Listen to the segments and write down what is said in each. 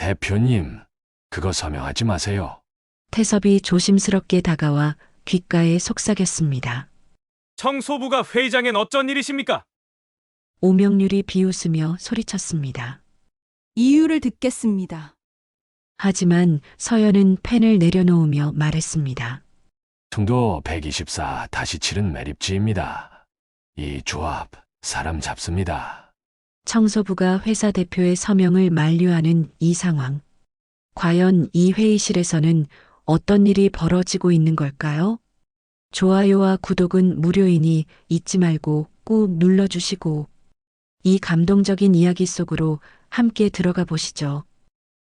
대표님, 그거 서명하지 마세요. 태섭이 조심스럽게 다가와 귓가에 속삭였습니다. 청소부가 회의장엔 어쩐 일이십니까? 오명률이 비웃으며 소리쳤습니다. 이유를 듣겠습니다. 하지만 서연은 펜을 내려놓으며 말했습니다. 통도 124 다시 7은 매립지입니다. 이 조합, 사람 잡습니다. 청소부가 회사 대표의 서명을 만류하는 이 상황. 과연 이 회의실에서는 어떤 일이 벌어지고 있는 걸까요? 좋아요와 구독은 무료이니 잊지 말고 꾹 눌러주시고 이 감동적인 이야기 속으로 함께 들어가 보시죠.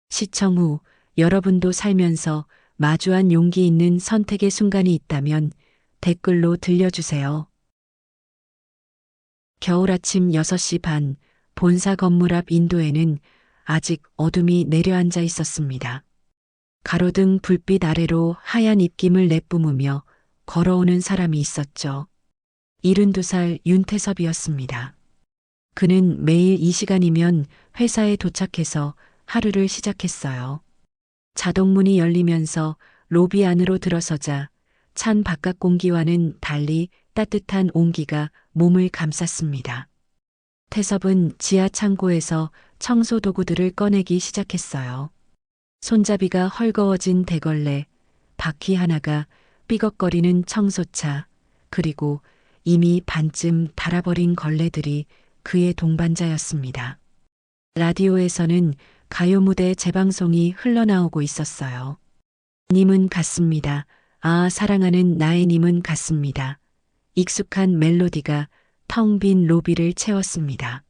시청 후 여러분도 살면서 마주한 용기 있는 선택의 순간이 있다면 댓글로 들려주세요. 겨울 아침 6시 반, 본사 건물 앞 인도에는 아직 어둠이 내려앉아 있었습니다. 가로등 불빛 아래로 하얀 입김을 내뿜으며 걸어오는 사람이 있었죠. 72살 윤태섭이었습니다. 그는 매일 이 시간이면 회사에 도착해서 하루를 시작했어요. 자동문이 열리면서 로비 안으로 들어서자 찬 바깥 공기와는 달리 따뜻한 온기가 몸을 감쌌습니다. 태섭은 지하 창고에서 청소 도구들을 꺼내기 시작했어요. 손잡이가 헐거워진 대걸레, 바퀴 하나가 삐걱거리는 청소차, 그리고 이미 반쯤 닳아버린 걸레들이 그의 동반자였습니다. 라디오에서는 가요 무대 재방송이 흘러나오고 있었어요. 님은 같습니다. 아, 사랑하는 나의 님은 같습니다. 익숙한 멜로디가 텅 빈 로비를 채웠습니다.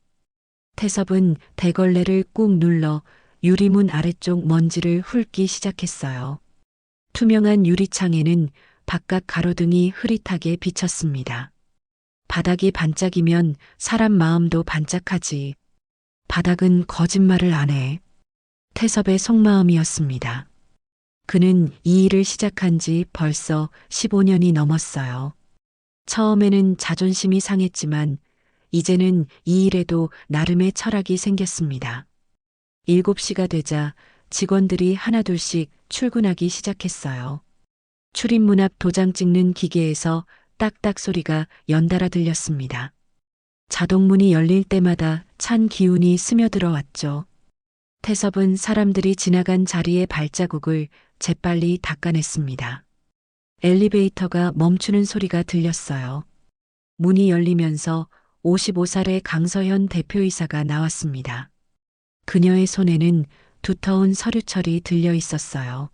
태섭은 대걸레를 꾹 눌러 유리문 아래쪽 먼지를 훑기 시작했어요. 투명한 유리창에는 바깥 가로등이 흐릿하게 비쳤습니다. 바닥이 반짝이면 사람 마음도 반짝하지. 바닥은 거짓말을 안 해. 태섭의 속마음이었습니다. 그는 이 일을 시작한 지 벌써 15년이 넘었어요. 처음에는 자존심이 상했지만 이제는 이 일에도 나름의 철학이 생겼습니다. 7시가 되자 직원들이 하나둘씩 출근하기 시작했어요. 출입문 앞 도장 찍는 기계에서 딱딱 소리가 연달아 들렸습니다. 자동문이 열릴 때마다 찬 기운이 스며들어 왔죠. 태섭은 사람들이 지나간 자리의 발자국을 재빨리 닦아냈습니다. 엘리베이터가 멈추는 소리가 들렸어요. 문이 열리면서 55살의 강서현 대표이사가 나왔습니다. 그녀의 손에는 두터운 서류철이 들려 있었어요.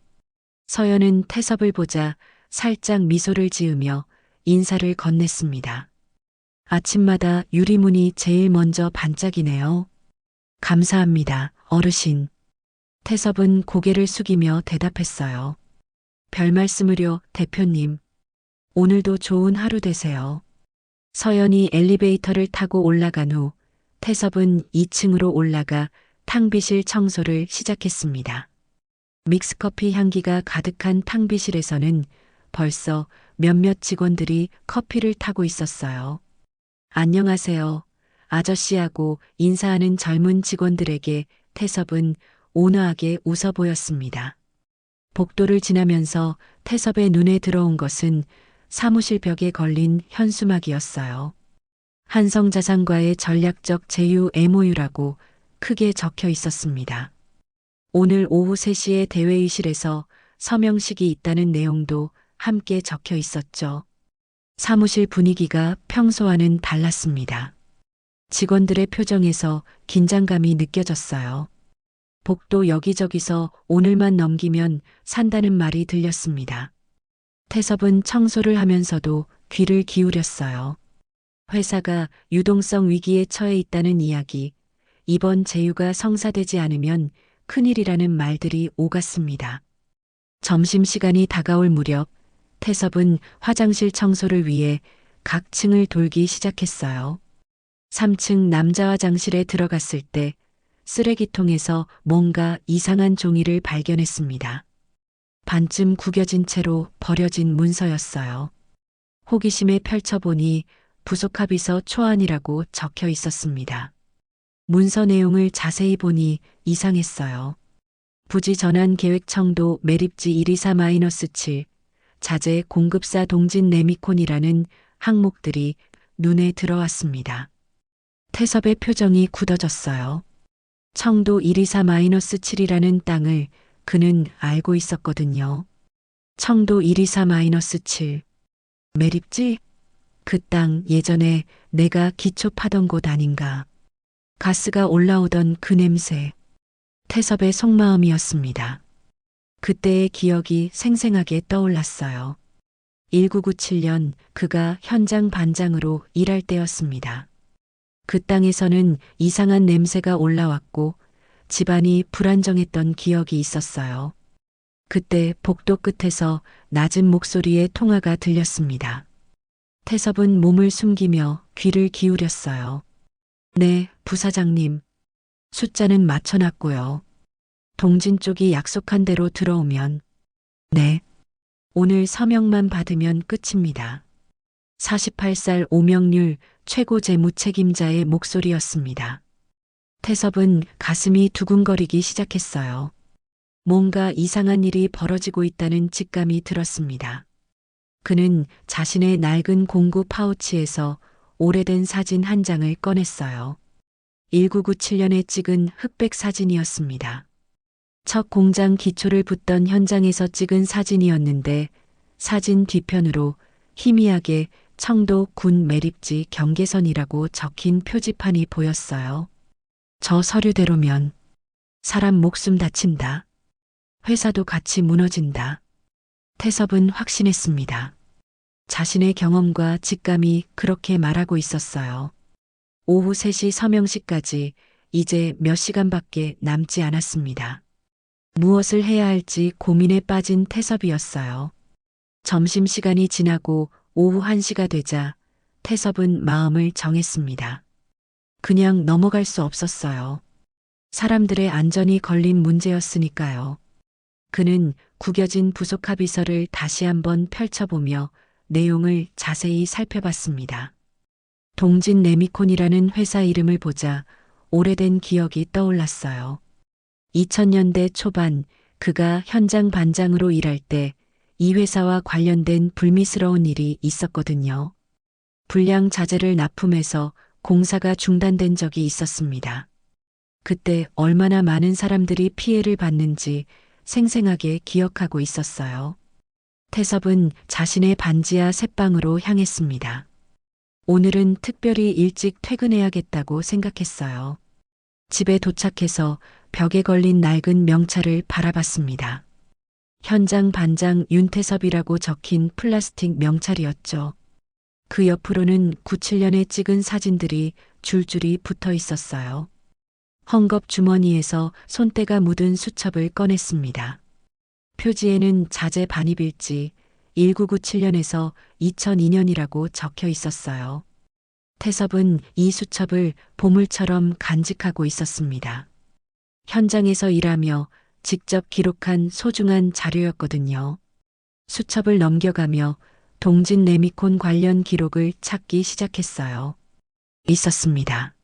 서연은 태섭을 보자 살짝 미소를 지으며 인사를 건넸습니다. 아침마다 유리문이 제일 먼저 반짝이네요. 감사합니다, 어르신. 태섭은 고개를 숙이며 대답했어요. 별 말씀을요, 대표님. 오늘도 좋은 하루 되세요. 서연이 엘리베이터를 타고 올라간 후 태섭은 2층으로 올라가 탕비실 청소를 시작했습니다. 믹스커피 향기가 가득한 탕비실에서는 벌써 몇몇 직원들이 커피를 타고 있었어요. 안녕하세요, 아저씨하고 인사하는 젊은 직원들에게 태섭은 온화하게 웃어 보였습니다. 복도를 지나면서 태섭의 눈에 들어온 것은 사무실 벽에 걸린 현수막이었어요. 한성자산과의 전략적 제휴 MOU라고 크게 적혀 있었습니다. 오늘 오후 3시에 대회의실에서 서명식이 있다는 내용도 함께 적혀 있었죠. 사무실 분위기가 평소와는 달랐습니다. 직원들의 표정에서 긴장감이 느껴졌어요. 복도 여기저기서 오늘만 넘기면 산다는 말이 들렸습니다. 태섭은 청소를 하면서도 귀를 기울였어요. 회사가 유동성 위기에 처해 있다는 이야기, 이번 제휴가 성사되지 않으면 큰일이라는 말들이 오갔습니다. 점심시간이 다가올 무렵 태섭은 화장실 청소를 위해 각 층을 돌기 시작했어요. 3층 남자 화장실에 들어갔을 때 쓰레기통에서 뭔가 이상한 종이를 발견했습니다. 반쯤 구겨진 채로 버려진 문서였어요. 호기심에 펼쳐보니 부속합의서 초안이라고 적혀 있었습니다. 문서 내용을 자세히 보니 이상했어요. 부지 전환 계획 청도 매립지 124-7 자재 공급사 동진 레미콘이라는 항목들이 눈에 들어왔습니다. 태섭의 표정이 굳어졌어요. 청도 124-7이라는 땅을 그는 알고 있었거든요. 청도 124-7 매립지? 그 땅 예전에 내가 기초 파던 곳 아닌가. 가스가 올라오던 그 냄새. 태섭의 속마음이었습니다. 그때의 기억이 생생하게 떠올랐어요. 1997년 그가 현장 반장으로 일할 때였습니다. 그 땅에서는 이상한 냄새가 올라왔고 집안이 불안정했던 기억이 있었어요. 그때 복도 끝에서 낮은 목소리의 통화가 들렸습니다. 태섭은 몸을 숨기며 귀를 기울였어요. 네, 부사장님. 숫자는 맞춰놨고요. 동진 쪽이 약속한 대로 들어오면. 네. 오늘 서명만 받으면 끝입니다. 48살 오명률 최고 재무 책임자의 목소리였습니다. 태섭은 가슴이 두근거리기 시작했어요. 뭔가 이상한 일이 벌어지고 있다는 직감이 들었습니다. 그는 자신의 낡은 공구 파우치에서 오래된 사진 한 장을 꺼냈어요. 1997년에 찍은 흑백 사진이었습니다. 첫 공장 기초를 붓던 현장에서 찍은 사진이었는데 사진 뒤편으로 희미하게 청도 군 매립지 경계선이라고 적힌 표지판이 보였어요. 저 서류대로면 사람 목숨 다친다. 회사도 같이 무너진다. 태섭은 확신했습니다. 자신의 경험과 직감이 그렇게 말하고 있었어요. 오후 3시 서명식까지 이제 몇 시간밖에 남지 않았습니다. 무엇을 해야 할지 고민에 빠진 태섭이었어요. 점심시간이 지나고 오후 1시가 되자 태섭은 마음을 정했습니다. 그냥 넘어갈 수 없었어요. 사람들의 안전이 걸린 문제였으니까요. 그는 구겨진 부속 합의서를 다시 한번 펼쳐보며 내용을 자세히 살펴봤습니다. 동진 레미콘이라는 회사 이름을 보자 오래된 기억이 떠올랐어요. 2000년대 초반 그가 현장 반장으로 일할 때 이 회사와 관련된 불미스러운 일이 있었거든요. 불량 자재를 납품해서 공사가 중단된 적이 있었습니다. 그때 얼마나 많은 사람들이 피해를 봤는지 생생하게 기억하고 있었어요. 태섭은 자신의 반지하 새방으로 향했습니다. 오늘은 특별히 일찍 퇴근해야겠다고 생각했어요. 집에 도착해서 벽에 걸린 낡은 명찰을 바라봤습니다. 현장 반장 윤태섭이라고 적힌 플라스틱 명찰이었죠. 그 옆으로는 97년에 찍은 사진들이 줄줄이 붙어 있었어요. 헝겊 주머니에서 손때가 묻은 수첩을 꺼냈습니다. 표지에는 자재 반입일지 1997년에서 2002년이라고 적혀 있었어요. 태섭은 이 수첩을 보물처럼 간직하고 있었습니다. 현장에서 일하며 직접 기록한 소중한 자료였거든요. 수첩을 넘겨가며 동진 레미콘 관련 기록을 찾기 시작했어요. 있었습니다.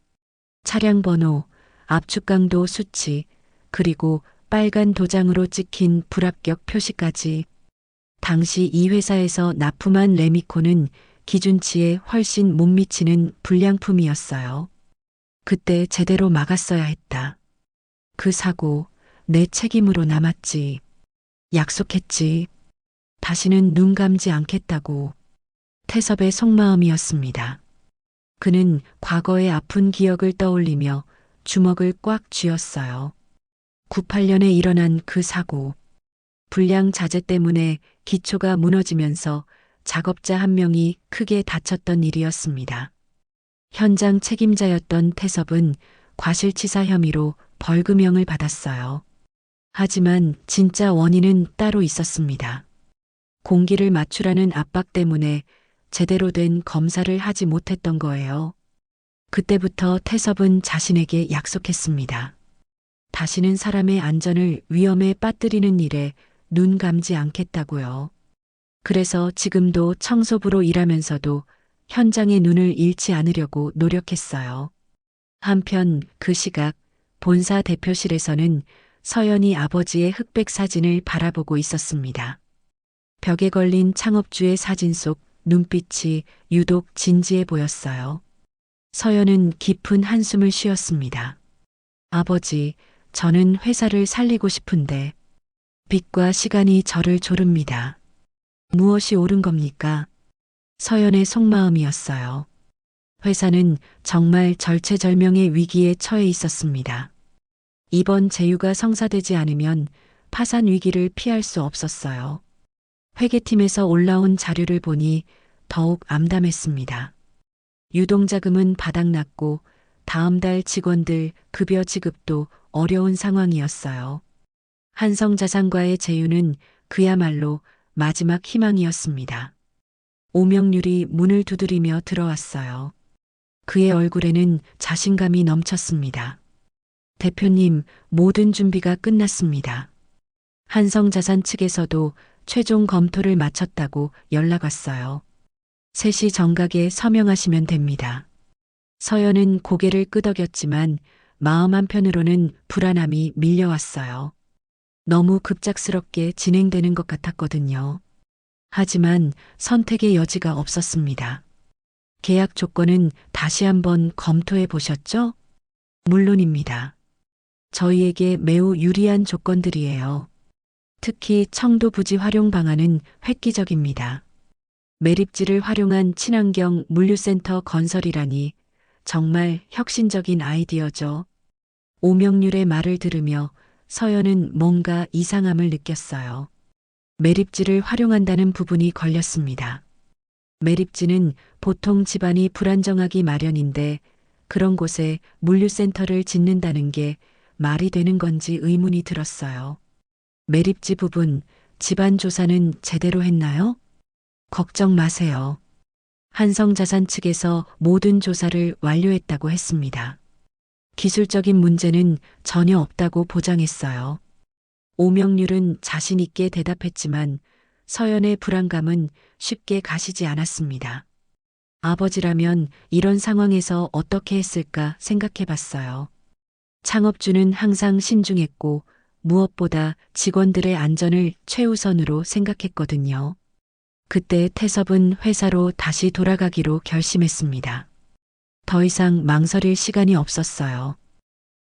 차량 번호, 압축 강도 수치, 그리고 빨간 도장으로 찍힌 불합격 표시까지. 당시 이 회사에서 납품한 레미콘은 기준치에 훨씬 못 미치는 불량품이었어요. 그때 제대로 막았어야 했다. 그 사고 내 책임으로 남았지. 약속했지. 다시는 눈 감지 않겠다고. 태섭의 속마음이었습니다. 그는 과거의 아픈 기억을 떠올리며 주먹을 꽉 쥐었어요. 98년에 일어난 그 사고. 불량 자재 때문에 기초가 무너지면서 작업자 한 명이 크게 다쳤던 일이었습니다. 현장 책임자였던 태섭은 과실치사 혐의로 벌금형을 받았어요. 하지만 진짜 원인은 따로 있었습니다. 공기를 맞추라는 압박 때문에 제대로 된 검사를 하지 못했던 거예요. 그때부터 태섭은 자신에게 약속했습니다. 다시는 사람의 안전을 위험에 빠뜨리는 일에 눈 감지 않겠다고요. 그래서 지금도 청소부로 일하면서도 현장의 눈을 잃지 않으려고 노력했어요. 한편 그 시각 본사 대표실에서는 서연이 아버지의 흑백 사진을 바라보고 있었습니다. 벽에 걸린 창업주의 사진 속 눈빛이 유독 진지해 보였어요. 서연은 깊은 한숨을 쉬었습니다. 아버지, 저는 회사를 살리고 싶은데 빚과 시간이 저를 조릅니다. 무엇이 옳은 겁니까? 서연의 속마음이었어요. 회사는 정말 절체절명의 위기에 처해 있었습니다. 이번 제휴가 성사되지 않으면 파산 위기를 피할 수 없었어요. 회계팀에서 올라온 자료를 보니 더욱 암담했습니다. 유동자금은 바닥났고 다음 달 직원들 급여 지급도 어려운 상황이었어요. 한성자산과의 제휴는 그야말로 마지막 희망이었습니다. 오명률이 문을 두드리며 들어왔어요. 그의 얼굴에는 자신감이 넘쳤습니다. 대표님, 모든 준비가 끝났습니다. 한성자산 측에서도 최종 검토를 마쳤다고 연락 왔어요. 3시 정각에 서명하시면 됩니다. 서연은 고개를 끄덕였지만 마음 한편으로는 불안함이 밀려왔어요. 너무 급작스럽게 진행되는 것 같았거든요. 하지만 선택의 여지가 없었습니다. 계약 조건은 다시 한번 검토해 보셨죠? 물론입니다. 저희에게 매우 유리한 조건들이에요. 특히 청도 부지 활용 방안은 획기적입니다. 매립지를 활용한 친환경 물류센터 건설이라니 정말 혁신적인 아이디어죠. 오명률의 말을 들으며 서연은 뭔가 이상함을 느꼈어요. 매립지를 활용한다는 부분이 걸렸습니다. 매립지는 보통 집안이 불안정하기 마련인데 그런 곳에 물류센터를 짓는다는 게 말이 되는 건지 의문이 들었어요. 매립지 부분, 집안 조사는 제대로 했나요? 걱정 마세요. 한성자산 측에서 모든 조사를 완료했다고 했습니다. 기술적인 문제는 전혀 없다고 보장했어요. 오명률은 자신 있게 대답했지만 서연의 불안감은 쉽게 가시지 않았습니다. 아버지라면 이런 상황에서 어떻게 했을까 생각해 봤어요. 창업주는 항상 신중했고 무엇보다 직원들의 안전을 최우선으로 생각했거든요. 그때 태섭은 회사로 다시 돌아가기로 결심했습니다. 더 이상 망설일 시간이 없었어요.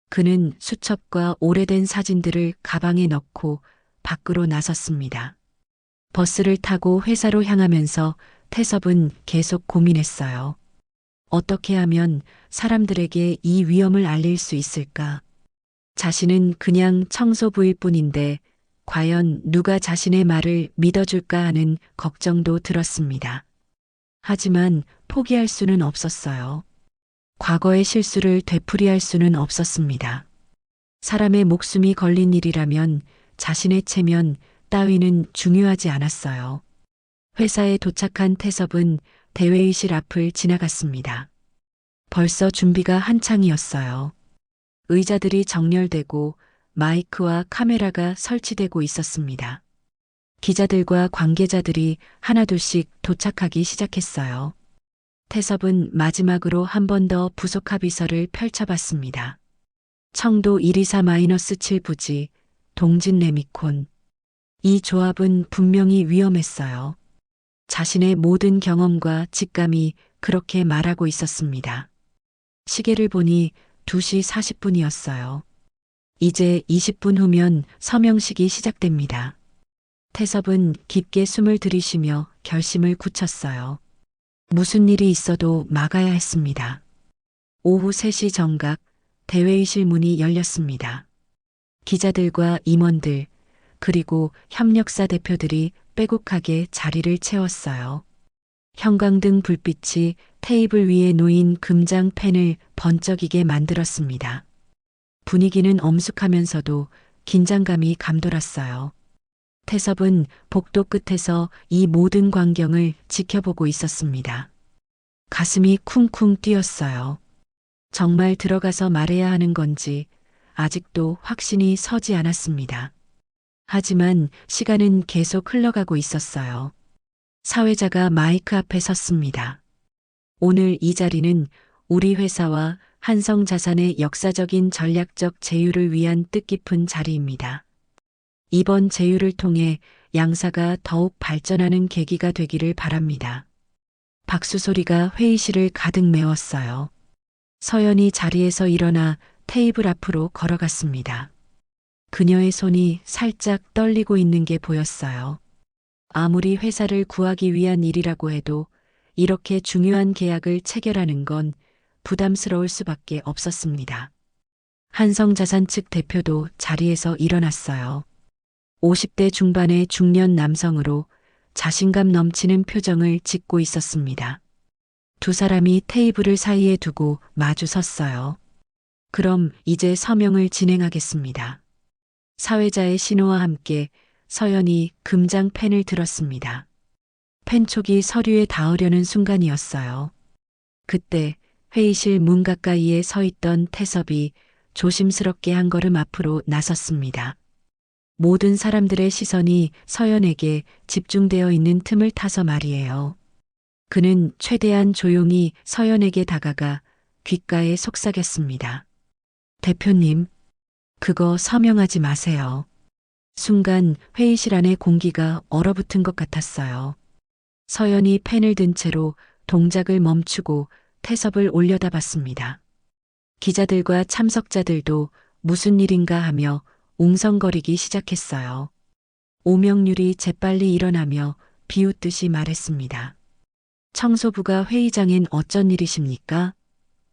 그는 수첩과 오래된 사진들을 가방에 넣고 밖으로 나섰습니다. 버스를 타고 회사로 향하면서 태섭은 계속 고민했어요. 어떻게 하면 사람들에게 이 위험을 알릴 수 있을까? 자신은 그냥 청소부일 뿐인데 과연 누가 자신의 말을 믿어줄까 하는 걱정도 들었습니다. 하지만 포기할 수는 없었어요. 과거의 실수를 되풀이할 수는 없었습니다. 사람의 목숨이 걸린 일이라면 자신의 체면 따위는 중요하지 않았어요. 회사에 도착한 태섭은 대회의실 앞을 지나갔습니다. 벌써 준비가 한창이었어요. 의자들이 정렬되고 마이크와 카메라가 설치되고 있었습니다. 기자들과 관계자들이 하나둘씩 도착하기 시작했어요. 태섭은 마지막으로 한 번 더 부속 합의서를 펼쳐봤습니다. 청도 124-7 부지, 동진 레미콘. 이 조합은 분명히 위험했어요. 자신의 모든 경험과 직감이 그렇게 말하고 있었습니다. 시계를 보니 2시 40분이었어요. 이제 20분 후면 서명식이 시작됩니다. 태섭은 깊게 숨을 들이쉬며 결심을 굳혔어요. 무슨 일이 있어도 막아야 했습니다. 오후 3시 정각 대회의실 문이 열렸습니다. 기자들과 임원들 그리고 협력사 대표들이 빼곡하게 자리를 채웠어요. 형광등 불빛이 테이블 위에 놓인 금장 펜을 번쩍이게 만들었습니다. 분위기는 엄숙하면서도 긴장감이 감돌았어요. 태섭은 복도 끝에서 이 모든 광경을 지켜보고 있었습니다. 가슴이 쿵쿵 뛰었어요. 정말 들어가서 말해야 하는 건지 아직도 확신이 서지 않았습니다. 하지만 시간은 계속 흘러가고 있었어요. 사회자가 마이크 앞에 섰습니다. 오늘 이 자리는 우리 회사와 한성자산의 역사적인 전략적 제휴를 위한 뜻깊은 자리입니다. 이번 제휴를 통해 양사가 더욱 발전하는 계기가 되기를 바랍니다. 박수 소리가 회의실을 가득 메웠어요. 서연이 자리에서 일어나 테이블 앞으로 걸어갔습니다. 그녀의 손이 살짝 떨리고 있는 게 보였어요. 아무리 회사를 구하기 위한 일이라고 해도 이렇게 중요한 계약을 체결하는 건 부담스러울 수밖에 없었습니다. 한성자산 측 대표도 자리에서 일어났어요. 50대 중반의 중년 남성으로 자신감 넘치는 표정을 짓고 있었습니다. 두 사람이 테이블을 사이에 두고 마주 섰어요. 그럼 이제 서명을 진행하겠습니다. 사회자의 신호와 함께 서연이 금장 펜을 들었습니다. 펜촉이 서류에 닿으려는 순간이었어요. 그때 회의실 문 가까이에 서 있던 태섭이 조심스럽게 한 걸음 앞으로 나섰습니다. 모든 사람들의 시선이 서연에게 집중되어 있는 틈을 타서 말이에요. 그는 최대한 조용히 서연에게 다가가 귓가에 속삭였습니다. 대표님, 그거 서명하지 마세요. 순간 회의실 안의 공기가 얼어붙은 것 같았어요. 서연이 펜을 든 채로 동작을 멈추고 태섭을 올려다봤습니다. 기자들과 참석자들도 무슨 일인가 하며 웅성거리기 시작했어요. 오명률이 재빨리 일어나며 비웃듯이 말했습니다. 청소부가 회의장엔 어쩐 일이십니까?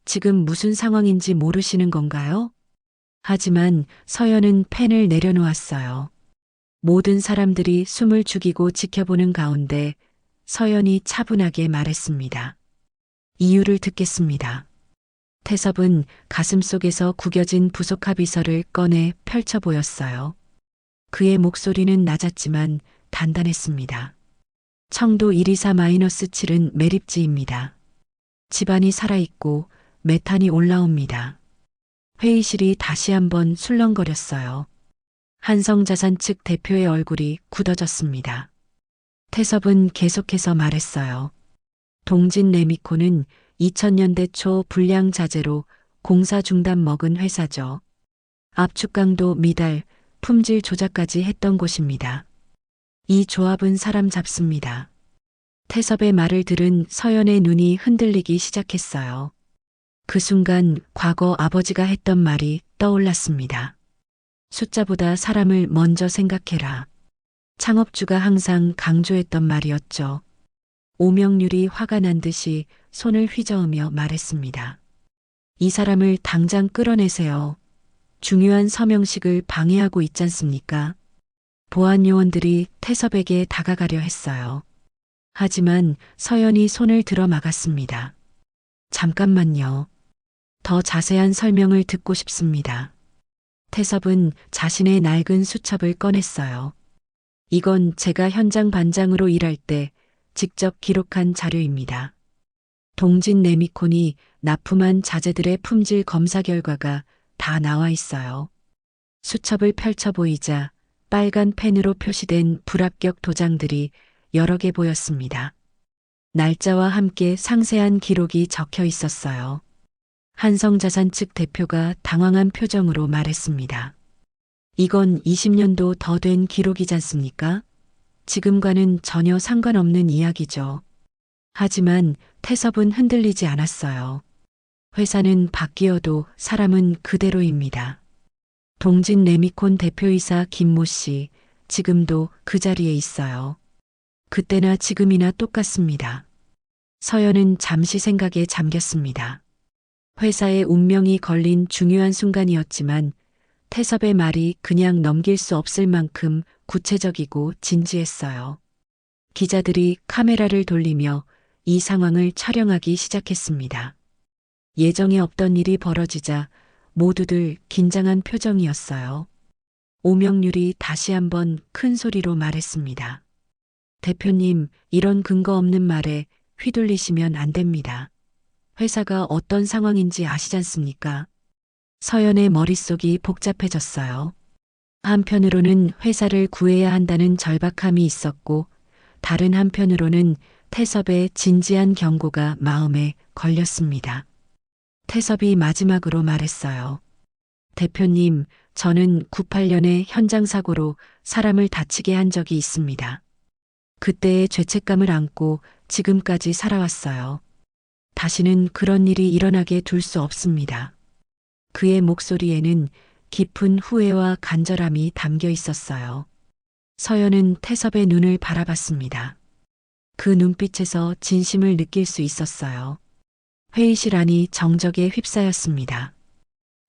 지금 무슨 상황인지 모르시는 건가요? 하지만 서연은 펜을 내려놓았어요. 모든 사람들이 숨을 죽이고 지켜보는 가운데 서연이 차분하게 말했습니다. 이유를 듣겠습니다. 태섭은 가슴속에서 구겨진 부속합의서를 꺼내 펼쳐 보였어요. 그의 목소리는 낮았지만 단단했습니다. 청도 124-7은 매립지입니다. 집안이 살아있고 메탄이 올라옵니다. 회의실이 다시 한번 술렁거렸어요. 한성자산 측 대표의 얼굴이 굳어졌습니다. 태섭은 계속해서 말했어요. 동진 레미코는 2000년대 초 불량 자재로 공사 중단 먹은 회사죠. 압축강도 미달, 품질 조작까지 했던 곳입니다. 이 조합은 사람 잡습니다. 태섭의 말을 들은 서연의 눈이 흔들리기 시작했어요. 그 순간 과거 아버지가 했던 말이 떠올랐습니다. 숫자보다 사람을 먼저 생각해라. 창업주가 항상 강조했던 말이었죠. 오명률이 화가 난 듯이 손을 휘저으며 말했습니다. 이 사람을 당장 끌어내세요. 중요한 서명식을 방해하고 있지 않습니까? 보안 요원들이 태섭에게 다가가려 했어요. 하지만 서연이 손을 들어 막았습니다. 잠깐만요. 더 자세한 설명을 듣고 싶습니다. 태섭은 자신의 낡은 수첩을 꺼냈어요. 이건 제가 현장 반장으로 일할 때 직접 기록한 자료입니다. 동진 레미콘이 납품한 자재들의 품질 검사 결과가 다 나와 있어요. 수첩을 펼쳐 보이자 빨간 펜으로 표시된 불합격 도장들이 여러 개 보였습니다. 날짜와 함께 상세한 기록이 적혀 있었어요. 한성자산 측 대표가 당황한 표정으로 말했습니다. 이건 20년도 더 된 기록이지 않습니까? 지금과는 전혀 상관없는 이야기죠. 하지만 태섭은 흔들리지 않았어요. 회사는 바뀌어도 사람은 그대로입니다. 동진 레미콘 대표이사 김모 씨, 지금도 그 자리에 있어요. 그때나 지금이나 똑같습니다. 서연은 잠시 생각에 잠겼습니다. 회사의 운명이 걸린 중요한 순간이었지만 태섭의 말이 그냥 넘길 수 없을 만큼 구체적이고 진지했어요. 기자들이 카메라를 돌리며 이 상황을 촬영하기 시작했습니다. 예정에 없던 일이 벌어지자 모두들 긴장한 표정이었어요. 오명률이 다시 한번 큰 소리로 말했습니다. 대표님, 이런 근거 없는 말에 휘둘리시면 안 됩니다. 회사가 어떤 상황인지 아시지 않습니까? 서연의 머릿속이 복잡해졌어요. 한편으로는 회사를 구해야 한다는 절박함이 있었고, 다른 한편으로는 태섭의 진지한 경고가 마음에 걸렸습니다. 태섭이 마지막으로 말했어요. 대표님, 저는 98년에 현장 사고로 사람을 다치게 한 적이 있습니다. 그때의 죄책감을 안고 지금까지 살아왔어요. 다시는 그런 일이 일어나게 둘 수 없습니다. 그의 목소리에는 깊은 후회와 간절함이 담겨 있었어요. 서연은 태섭의 눈을 바라봤습니다. 그 눈빛에서 진심을 느낄 수 있었어요. 회의실 안이 정적에 휩싸였습니다.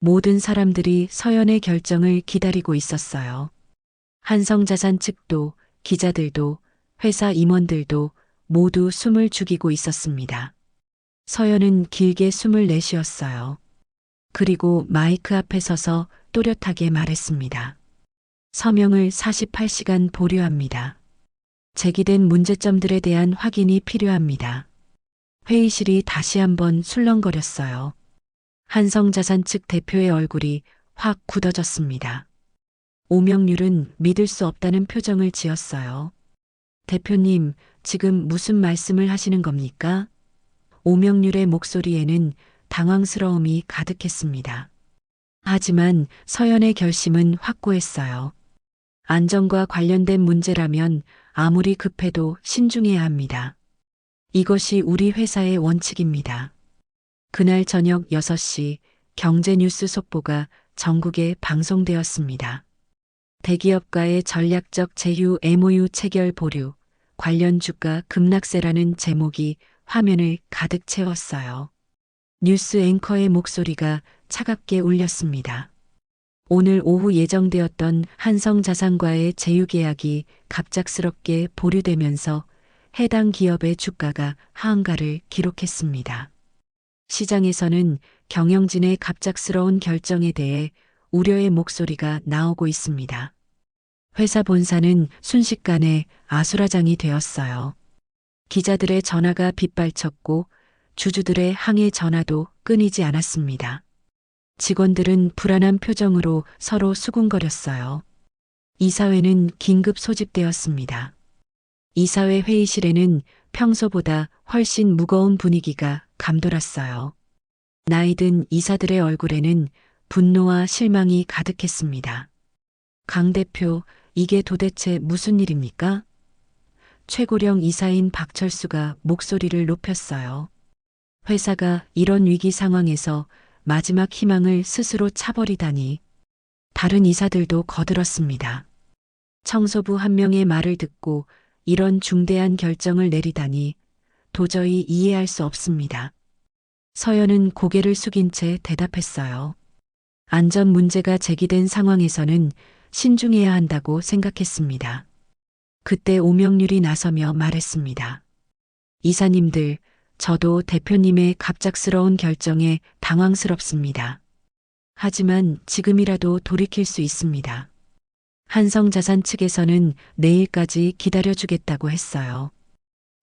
모든 사람들이 서연의 결정을 기다리고 있었어요. 한성자산 측도, 기자들도, 회사 임원들도 모두 숨을 죽이고 있었습니다. 서연은 길게 숨을 내쉬었어요. 그리고 마이크 앞에 서서 또렷하게 말했습니다. 서명을 48시간 보류합니다. 제기된 문제점들에 대한 확인이 필요합니다. 회의실이 다시 한번 술렁거렸어요. 한성자산 측 대표의 얼굴이 확 굳어졌습니다. 오명률은 믿을 수 없다는 표정을 지었어요. 대표님, 지금 무슨 말씀을 하시는 겁니까? 오명률의 목소리에는 당황스러움이 가득했습니다. 하지만 서연의 결심은 확고했어요. 안전과 관련된 문제라면 아무리 급해도 신중해야 합니다. 이것이 우리 회사의 원칙입니다. 그날 저녁 6시 경제뉴스 속보가 전국에 방송되었습니다. 대기업과의 전략적 제휴 MOU 체결 보류, 관련 주가 급락세라는 제목이 화면을 가득 채웠어요. 뉴스 앵커의 목소리가 차갑게 울렸습니다. 오늘 오후 예정되었던 한성자산과의 제휴계약이 갑작스럽게 보류되면서 해당 기업의 주가가 하한가를 기록했습니다. 시장에서는 경영진의 갑작스러운 결정에 대해 우려의 목소리가 나오고 있습니다. 회사 본사는 순식간에 아수라장이 되었어요. 기자들의 전화가 빗발쳤고 주주들의 항해 전화도 끊이지 않았습니다. 직원들은 불안한 표정으로 서로 수군거렸어요. 이사회는 긴급 소집되었습니다. 이사회 회의실에는 평소보다 훨씬 무거운 분위기가 감돌았어요. 나이든 이사들의 얼굴에는 분노와 실망이 가득했습니다. 강 대표, 이게 도대체 무슨 일입니까? 최고령 이사인 박철수가 목소리를 높였어요. 회사가 이런 위기 상황에서 마지막 희망을 스스로 차버리다니. 다른 이사들도 거들었습니다. 청소부 한 명의 말을 듣고 이런 중대한 결정을 내리다니 도저히 이해할 수 없습니다. 서연은 고개를 숙인 채 대답했어요. 안전 문제가 제기된 상황에서는 신중해야 한다고 생각했습니다. 그때 오명률이 나서며 말했습니다. 이사님들, 저도 대표님의 갑작스러운 결정에 당황스럽습니다. 하지만 지금이라도 돌이킬 수 있습니다. 한성자산 측에서는 내일까지 기다려주겠다고 했어요.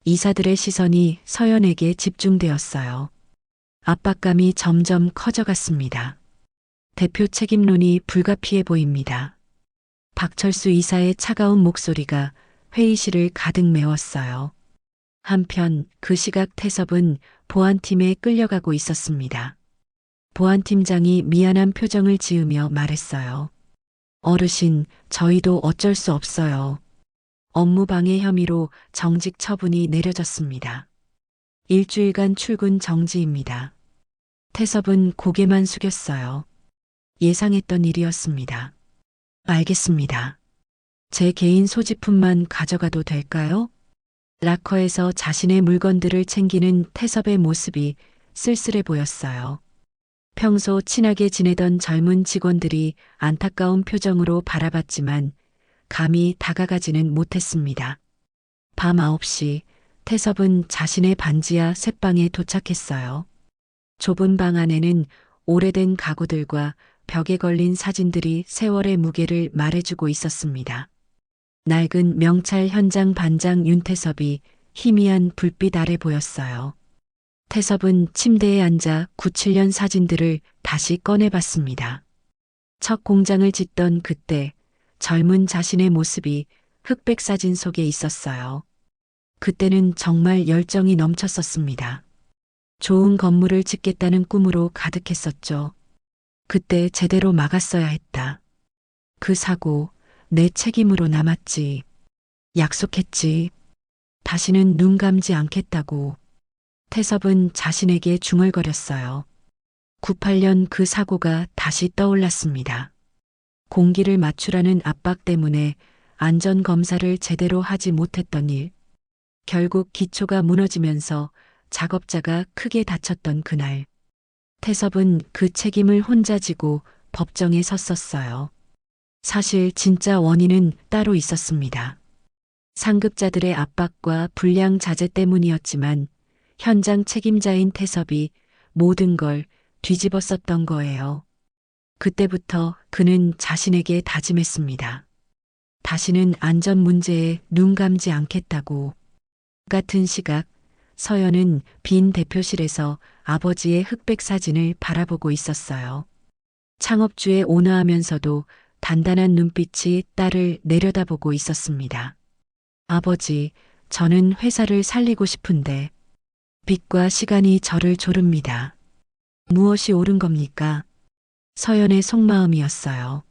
이사들의 시선이 서연에게 집중되었어요. 압박감이 점점 커져갔습니다. 대표 책임론이 불가피해 보입니다. 박철수 이사의 차가운 목소리가 회의실을 가득 메웠어요. 한편 그 시각 태섭은 보안팀에 끌려가고 있었습니다. 보안팀장이 미안한 표정을 지으며 말했어요. 어르신, 저희도 어쩔 수 없어요. 업무방해 혐의로 정직 처분이 내려졌습니다. 일주일간 출근 정지입니다. 태섭은 고개만 숙였어요. 예상했던 일이었습니다. 알겠습니다. 제 개인 소지품만 가져가도 될까요? 락커에서 자신의 물건들을 챙기는 태섭의 모습이 쓸쓸해 보였어요. 평소 친하게 지내던 젊은 직원들이 안타까운 표정으로 바라봤지만 감히 다가가지는 못했습니다. 밤 9시 태섭은 자신의 반지하 셋방에 도착했어요. 좁은 방 안에는 오래된 가구들과 벽에 걸린 사진들이 세월의 무게를 말해주고 있었습니다. 낡은 명찰 현장 반장 윤태섭이 희미한 불빛 아래 보였어요. 태섭은 침대에 앉아 97년 사진들을 다시 꺼내봤습니다. 첫 공장을 짓던 그때 젊은 자신의 모습이 흑백 사진 속에 있었어요. 그때는 정말 열정이 넘쳤었습니다. 좋은 건물을 짓겠다는 꿈으로 가득했었죠. 그때 제대로 막았어야 했다. 그 사고 내 책임으로 남았지. 약속했지. 다시는 눈 감지 않겠다고. 태섭은 자신에게 중얼거렸어요. 98년 그 사고가 다시 떠올랐습니다. 공기를 맞추라는 압박 때문에 안전검사를 제대로 하지 못했던 일. 결국 기초가 무너지면서 작업자가 크게 다쳤던 그날. 태섭은 그 책임을 혼자 지고 법정에 섰었어요. 사실 진짜 원인은 따로 있었습니다. 상급자들의 압박과 불량 자재 때문이었지만 현장 책임자인 태섭이 모든 걸 뒤집었었던 거예요. 그때부터 그는 자신에게 다짐했습니다. 다시는 안전 문제에 눈 감지 않겠다고. 같은 시각, 서연은 빈 대표실에서 아버지의 흑백 사진을 바라보고 있었어요. 창업주에 온화하면서도 단단한 눈빛이 딸을 내려다보고 있었습니다. 아버지, 저는 회사를 살리고 싶은데 빚과 시간이 저를 조릅니다. 무엇이 옳은 겁니까? 서연의 속마음이었어요.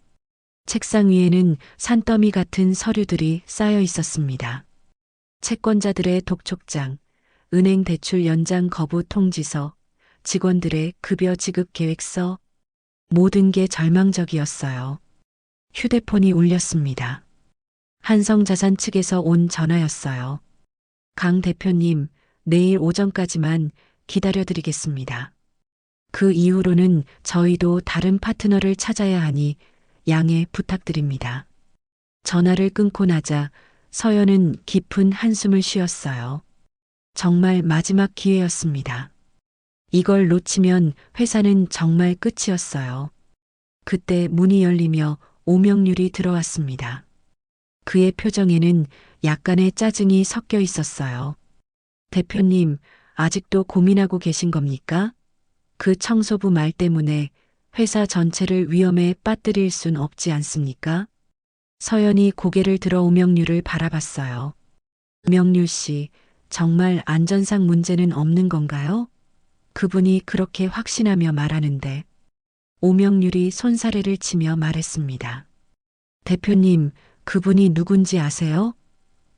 책상 위에는 산더미 같은 서류들이 쌓여 있었습니다. 채권자들의 독촉장, 은행 대출 연장 거부 통지서, 직원들의 급여 지급 계획서, 모든 게 절망적이었어요. 휴대폰이 울렸습니다. 한성자산 측에서 온 전화였어요. 강 대표님, 내일 오전까지만 기다려드리겠습니다. 그 이후로는 저희도 다른 파트너를 찾아야 하니 양해 부탁드립니다. 전화를 끊고 나자 서연은 깊은 한숨을 쉬었어요. 정말 마지막 기회였습니다. 이걸 놓치면 회사는 정말 끝이었어요. 그때 문이 열리며 오명률이 들어왔습니다. 그의 표정에는 약간의 짜증이 섞여 있었어요. 대표님, 아직도 고민하고 계신 겁니까? 그 청소부 말 때문에 회사 전체를 위험에 빠뜨릴 순 없지 않습니까? 서연이 고개를 들어 오명률을 바라봤어요. 오명률 씨, 정말 안전상 문제는 없는 건가요? 그분이 그렇게 확신하며 말하는데 오명률이 손사래를 치며 말했습니다. 대표님, 그분이 누군지 아세요?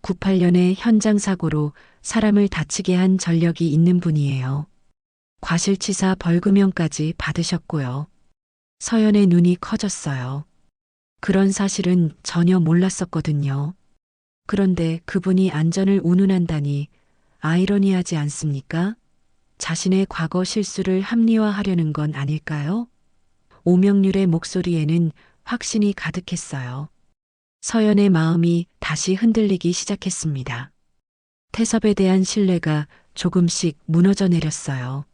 98년의 현장 사고로 사람을 다치게 한 전력이 있는 분이에요. 과실치사 벌금형까지 받으셨고요. 서연의 눈이 커졌어요. 그런 사실은 전혀 몰랐었거든요. 그런데 그분이 안전을 운운한다니 아이러니하지 않습니까? 자신의 과거 실수를 합리화하려는 건 아닐까요? 오명률의 목소리에는 확신이 가득했어요. 서연의 마음이 다시 흔들리기 시작했습니다. 태섭에 대한 신뢰가 조금씩 무너져 내렸어요.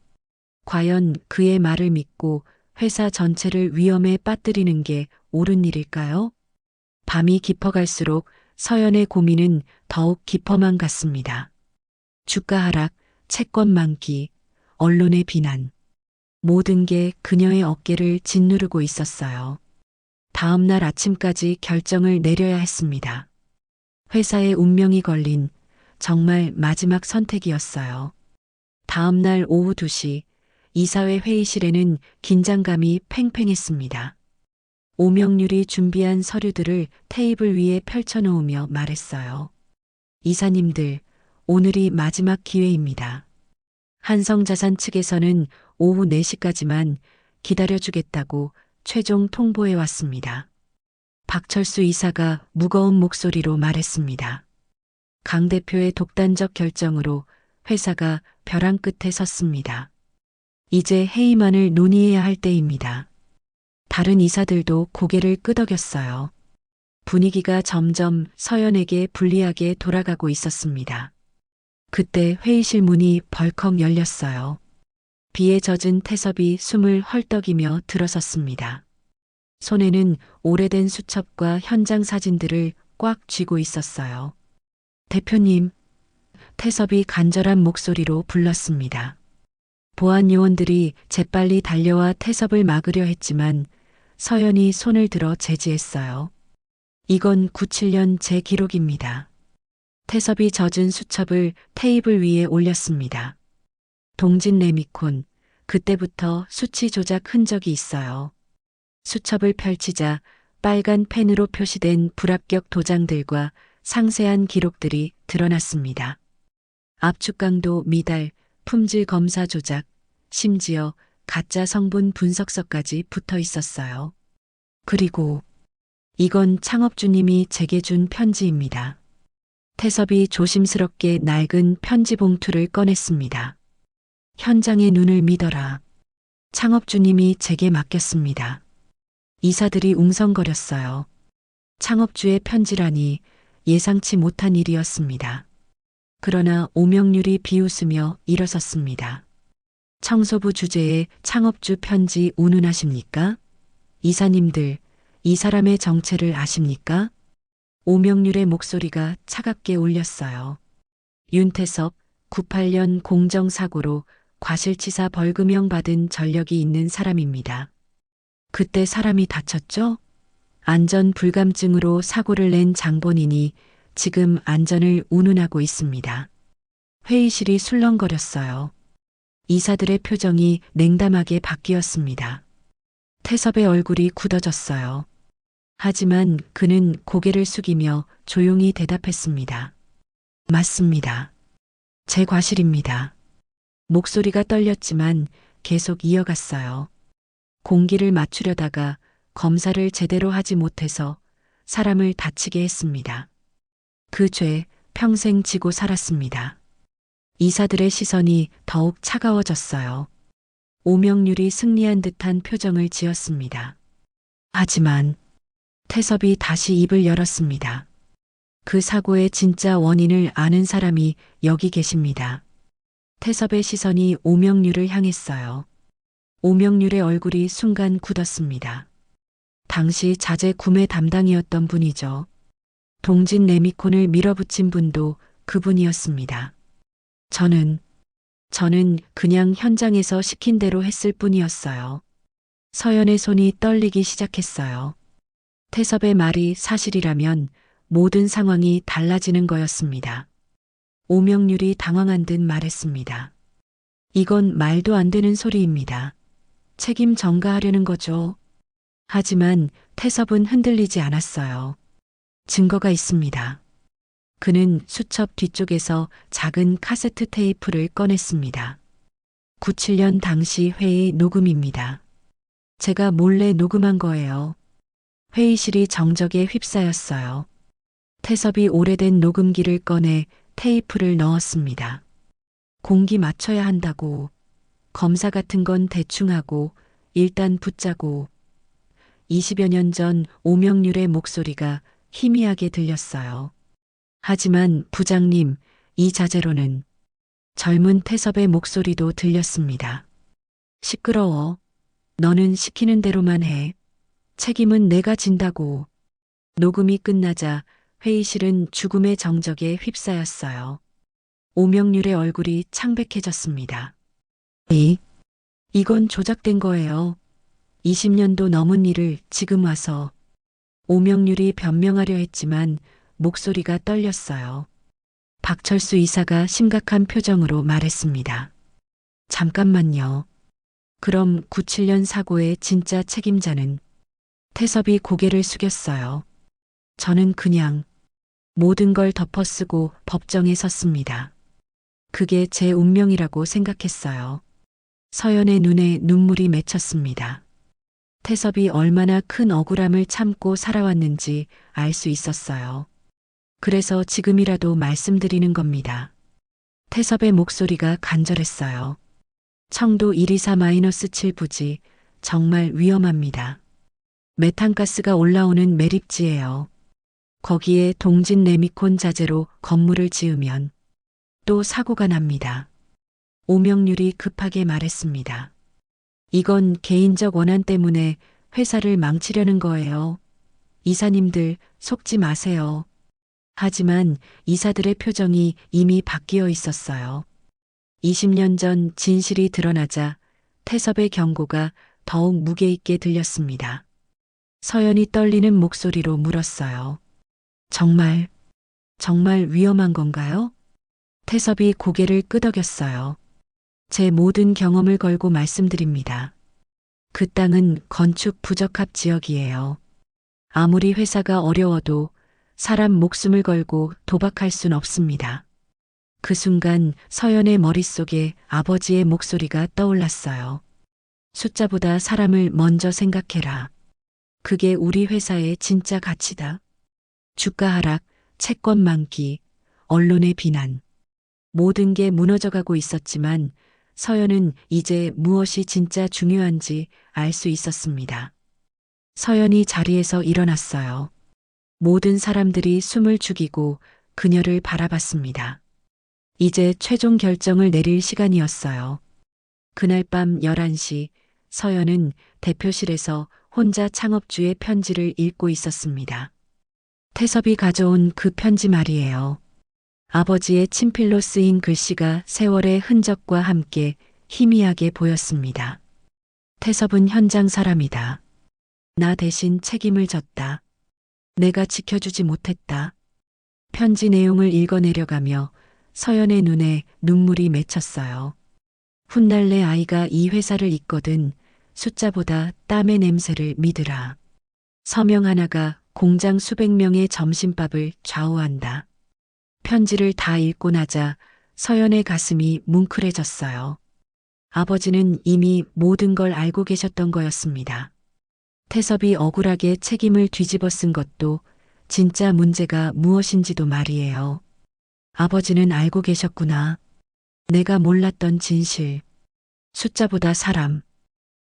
과연 그의 말을 믿고 회사 전체를 위험에 빠뜨리는 게 옳은 일일까요? 밤이 깊어갈수록 서연의 고민은 더욱 깊어만 갔습니다. 주가 하락, 채권 만기, 언론의 비난. 모든 게 그녀의 어깨를 짓누르고 있었어요. 다음 날 아침까지 결정을 내려야 했습니다. 회사의 운명이 걸린 정말 마지막 선택이었어요. 다음 날 오후 2시 이사회 회의실에는 긴장감이 팽팽했습니다. 오명률이 준비한 서류들을 테이블 위에 펼쳐놓으며 말했어요. 이사님들, 오늘이 마지막 기회입니다. 한성자산 측에서는 오후 4시까지만 기다려주겠다고 최종 통보해 왔습니다. 박철수 이사가 무거운 목소리로 말했습니다. 강 대표의 독단적 결정으로 회사가 벼랑 끝에 섰습니다. 이제 해임안을 논의해야 할 때입니다. 다른 이사들도 고개를 끄덕였어요. 분위기가 점점 서연에게 불리하게 돌아가고 있었습니다. 그때 회의실 문이 벌컥 열렸어요. 비에 젖은 태섭이 숨을 헐떡이며 들어섰습니다. 손에는 오래된 수첩과 현장 사진들을 꽉 쥐고 있었어요. 대표님, 태섭이 간절한 목소리로 불렀습니다. 보안 요원들이 재빨리 달려와 태섭을 막으려 했지만 서연이 손을 들어 제지했어요. 이건 97년 제 기록입니다. 태섭이 젖은 수첩을 테이블 위에 올렸습니다. 동진 레미콘, 그때부터 수치 조작 흔적이 있어요. 수첩을 펼치자 빨간 펜으로 표시된 불합격 도장들과 상세한 기록들이 드러났습니다. 압축 강도 미달, 품질 검사 조작, 심지어 가짜 성분 분석서까지 붙어 있었어요. 그리고 이건 창업주님이 제게 준 편지입니다. 태섭이 조심스럽게 낡은 편지 봉투를 꺼냈습니다. 현장의 눈을 믿어라. 창업주님이 제게 맡겼습니다. 이사들이 웅성거렸어요. 창업주의 편지라니 예상치 못한 일이었습니다. 그러나 오명률이 비웃으며 일어섰습니다. 청소부 주제에 창업주 편지 운운하십니까? 이사님들, 이 사람의 정체를 아십니까? 오명률의 목소리가 차갑게 울렸어요. 윤태섭, 98년 공정사고로 과실치사 벌금형 받은 전력이 있는 사람입니다. 그때 사람이 다쳤죠? 안전 불감증으로 사고를 낸 장본인이 지금 안전을 운운하고 있습니다. 회의실이 술렁거렸어요. 이사들의 표정이 냉담하게 바뀌었습니다. 태섭의 얼굴이 굳어졌어요. 하지만 그는 고개를 숙이며 조용히 대답했습니다. 맞습니다. 제 과실입니다. 목소리가 떨렸지만 계속 이어갔어요. 공기를 맞추려다가 검사를 제대로 하지 못해서 사람을 다치게 했습니다. 그 죄 평생 지고 살았습니다. 이사들의 시선이 더욱 차가워졌어요. 오명률이 승리한 듯한 표정을 지었습니다. 하지만 태섭이 다시 입을 열었습니다. 그 사고의 진짜 원인을 아는 사람이 여기 계십니다. 태섭의 시선이 오명률을 향했어요. 오명률의 얼굴이 순간 굳었습니다. 당시 자재 구매 담당이었던 분이죠. 동진 레미콘을 밀어붙인 분도 그분이었습니다. 저는 그냥 현장에서 시킨 대로 했을 뿐이었어요. 서연의 손이 떨리기 시작했어요. 태섭의 말이 사실이라면 모든 상황이 달라지는 거였습니다. 오명률이 당황한 듯 말했습니다. 이건 말도 안 되는 소리입니다. 책임 전가하려는 거죠. 하지만 태섭은 흔들리지 않았어요. 증거가 있습니다. 그는 수첩 뒤쪽에서 작은 카세트 테이프를 꺼냈습니다. 97년 당시 회의 녹음입니다. 제가 몰래 녹음한 거예요. 회의실이 정적에 휩싸였어요. 태섭이 오래된 녹음기를 꺼내 테이프를 넣었습니다. 공기 맞춰야 한다고, 검사 같은 건 대충 하고, 일단 붙자고. 20여 년 전 오명률의 목소리가 희미하게 들렸어요. 하지만 부장님, 이 자재로는 젊은 태섭의 목소리도 들렸습니다. 시끄러워. 너는 시키는 대로만 해. 책임은 내가 진다고. 녹음이 끝나자 회의실은 죽음의 정적에 휩싸였어요. 오명률의 얼굴이 창백해졌습니다. 이건 조작된 거예요. 20년도 넘은 일을 지금 와서. 오명률이 변명하려 했지만 목소리가 떨렸어요. 박철수 이사가 심각한 표정으로 말했습니다. 잠깐만요. 그럼 97년 사고의 진짜 책임자는? 태섭이 고개를 숙였어요. 저는 그냥 모든 걸 덮어쓰고 법정에 섰습니다. 그게 제 운명이라고 생각했어요. 서연의 눈에 눈물이 맺혔습니다. 태섭이 얼마나 큰 억울함을 참고 살아왔는지 알 수 있었어요. 그래서 지금이라도 말씀드리는 겁니다. 태섭의 목소리가 간절했어요. 청도 124-7 부지 정말 위험합니다. 메탄가스가 올라오는 매립지예요. 거기에 동진 레미콘 자재로 건물을 지으면 또 사고가 납니다. 오명률이 급하게 말했습니다. 이건 개인적 원한 때문에 회사를 망치려는 거예요. 이사님들 속지 마세요. 하지만 이사들의 표정이 이미 바뀌어 있었어요. 20년 전 진실이 드러나자 태섭의 경고가 더욱 무게 있게 들렸습니다. 서연이 떨리는 목소리로 물었어요. 정말 위험한 건가요? 태섭이 고개를 끄덕였어요. 제 모든 경험을 걸고 말씀드립니다. 그 땅은 건축 부적합 지역이에요. 아무리 회사가 어려워도 사람 목숨을 걸고 도박할 순 없습니다. 그 순간 서연의 머릿속에 아버지의 목소리가 떠올랐어요. 숫자보다 사람을 먼저 생각해라. 그게 우리 회사의 진짜 가치다. 주가 하락, 채권 만기, 언론의 비난. 모든 게 무너져가고 있었지만 서연은 이제 무엇이 진짜 중요한지 알 수 있었습니다. 서연이 자리에서 일어났어요. 모든 사람들이 숨을 죽이고 그녀를 바라봤습니다. 이제 최종 결정을 내릴 시간이었어요. 그날 밤 11시 서연은 대표실에서 혼자 창업주의 편지를 읽고 있었습니다. 태섭이 가져온 그 편지 말이에요. 아버지의 친필로 쓰인 글씨가 세월의 흔적과 함께 희미하게 보였습니다. 태섭은 현장 사람이다. 나 대신 책임을 졌다. 내가 지켜주지 못했다. 편지 내용을 읽어내려가며 서연의 눈에 눈물이 맺혔어요. 훗날 내 아이가 이 회사를 잇거든 숫자보다 땀의 냄새를 믿으라. 서명 하나가 공장 수백 명의 점심밥을 좌우한다. 편지를 다 읽고 나자 서연의 가슴이 뭉클해졌어요. 아버지는 이미 모든 걸 알고 계셨던 거였습니다. 태섭이 억울하게 책임을 뒤집어 쓴 것도 진짜 문제가 무엇인지도 말이에요. 아버지는 알고 계셨구나. 내가 몰랐던 진실. 숫자보다 사람.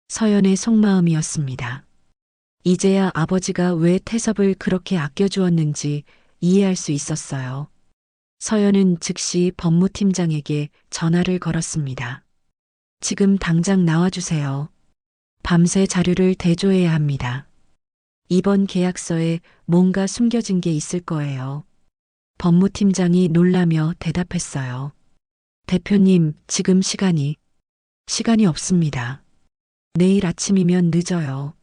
서연의 속마음이었습니다. 이제야 아버지가 왜 태섭을 그렇게 아껴주었는지 이해할 수 있었어요. 서연은 즉시 법무팀장에게 전화를 걸었습니다. 지금 당장 나와주세요. 밤새 자료를 대조해야 합니다. 이번 계약서에 뭔가 숨겨진 게 있을 거예요. 법무팀장이 놀라며 대답했어요. 대표님, 지금 시간이 없습니다. 내일 아침이면 늦어요.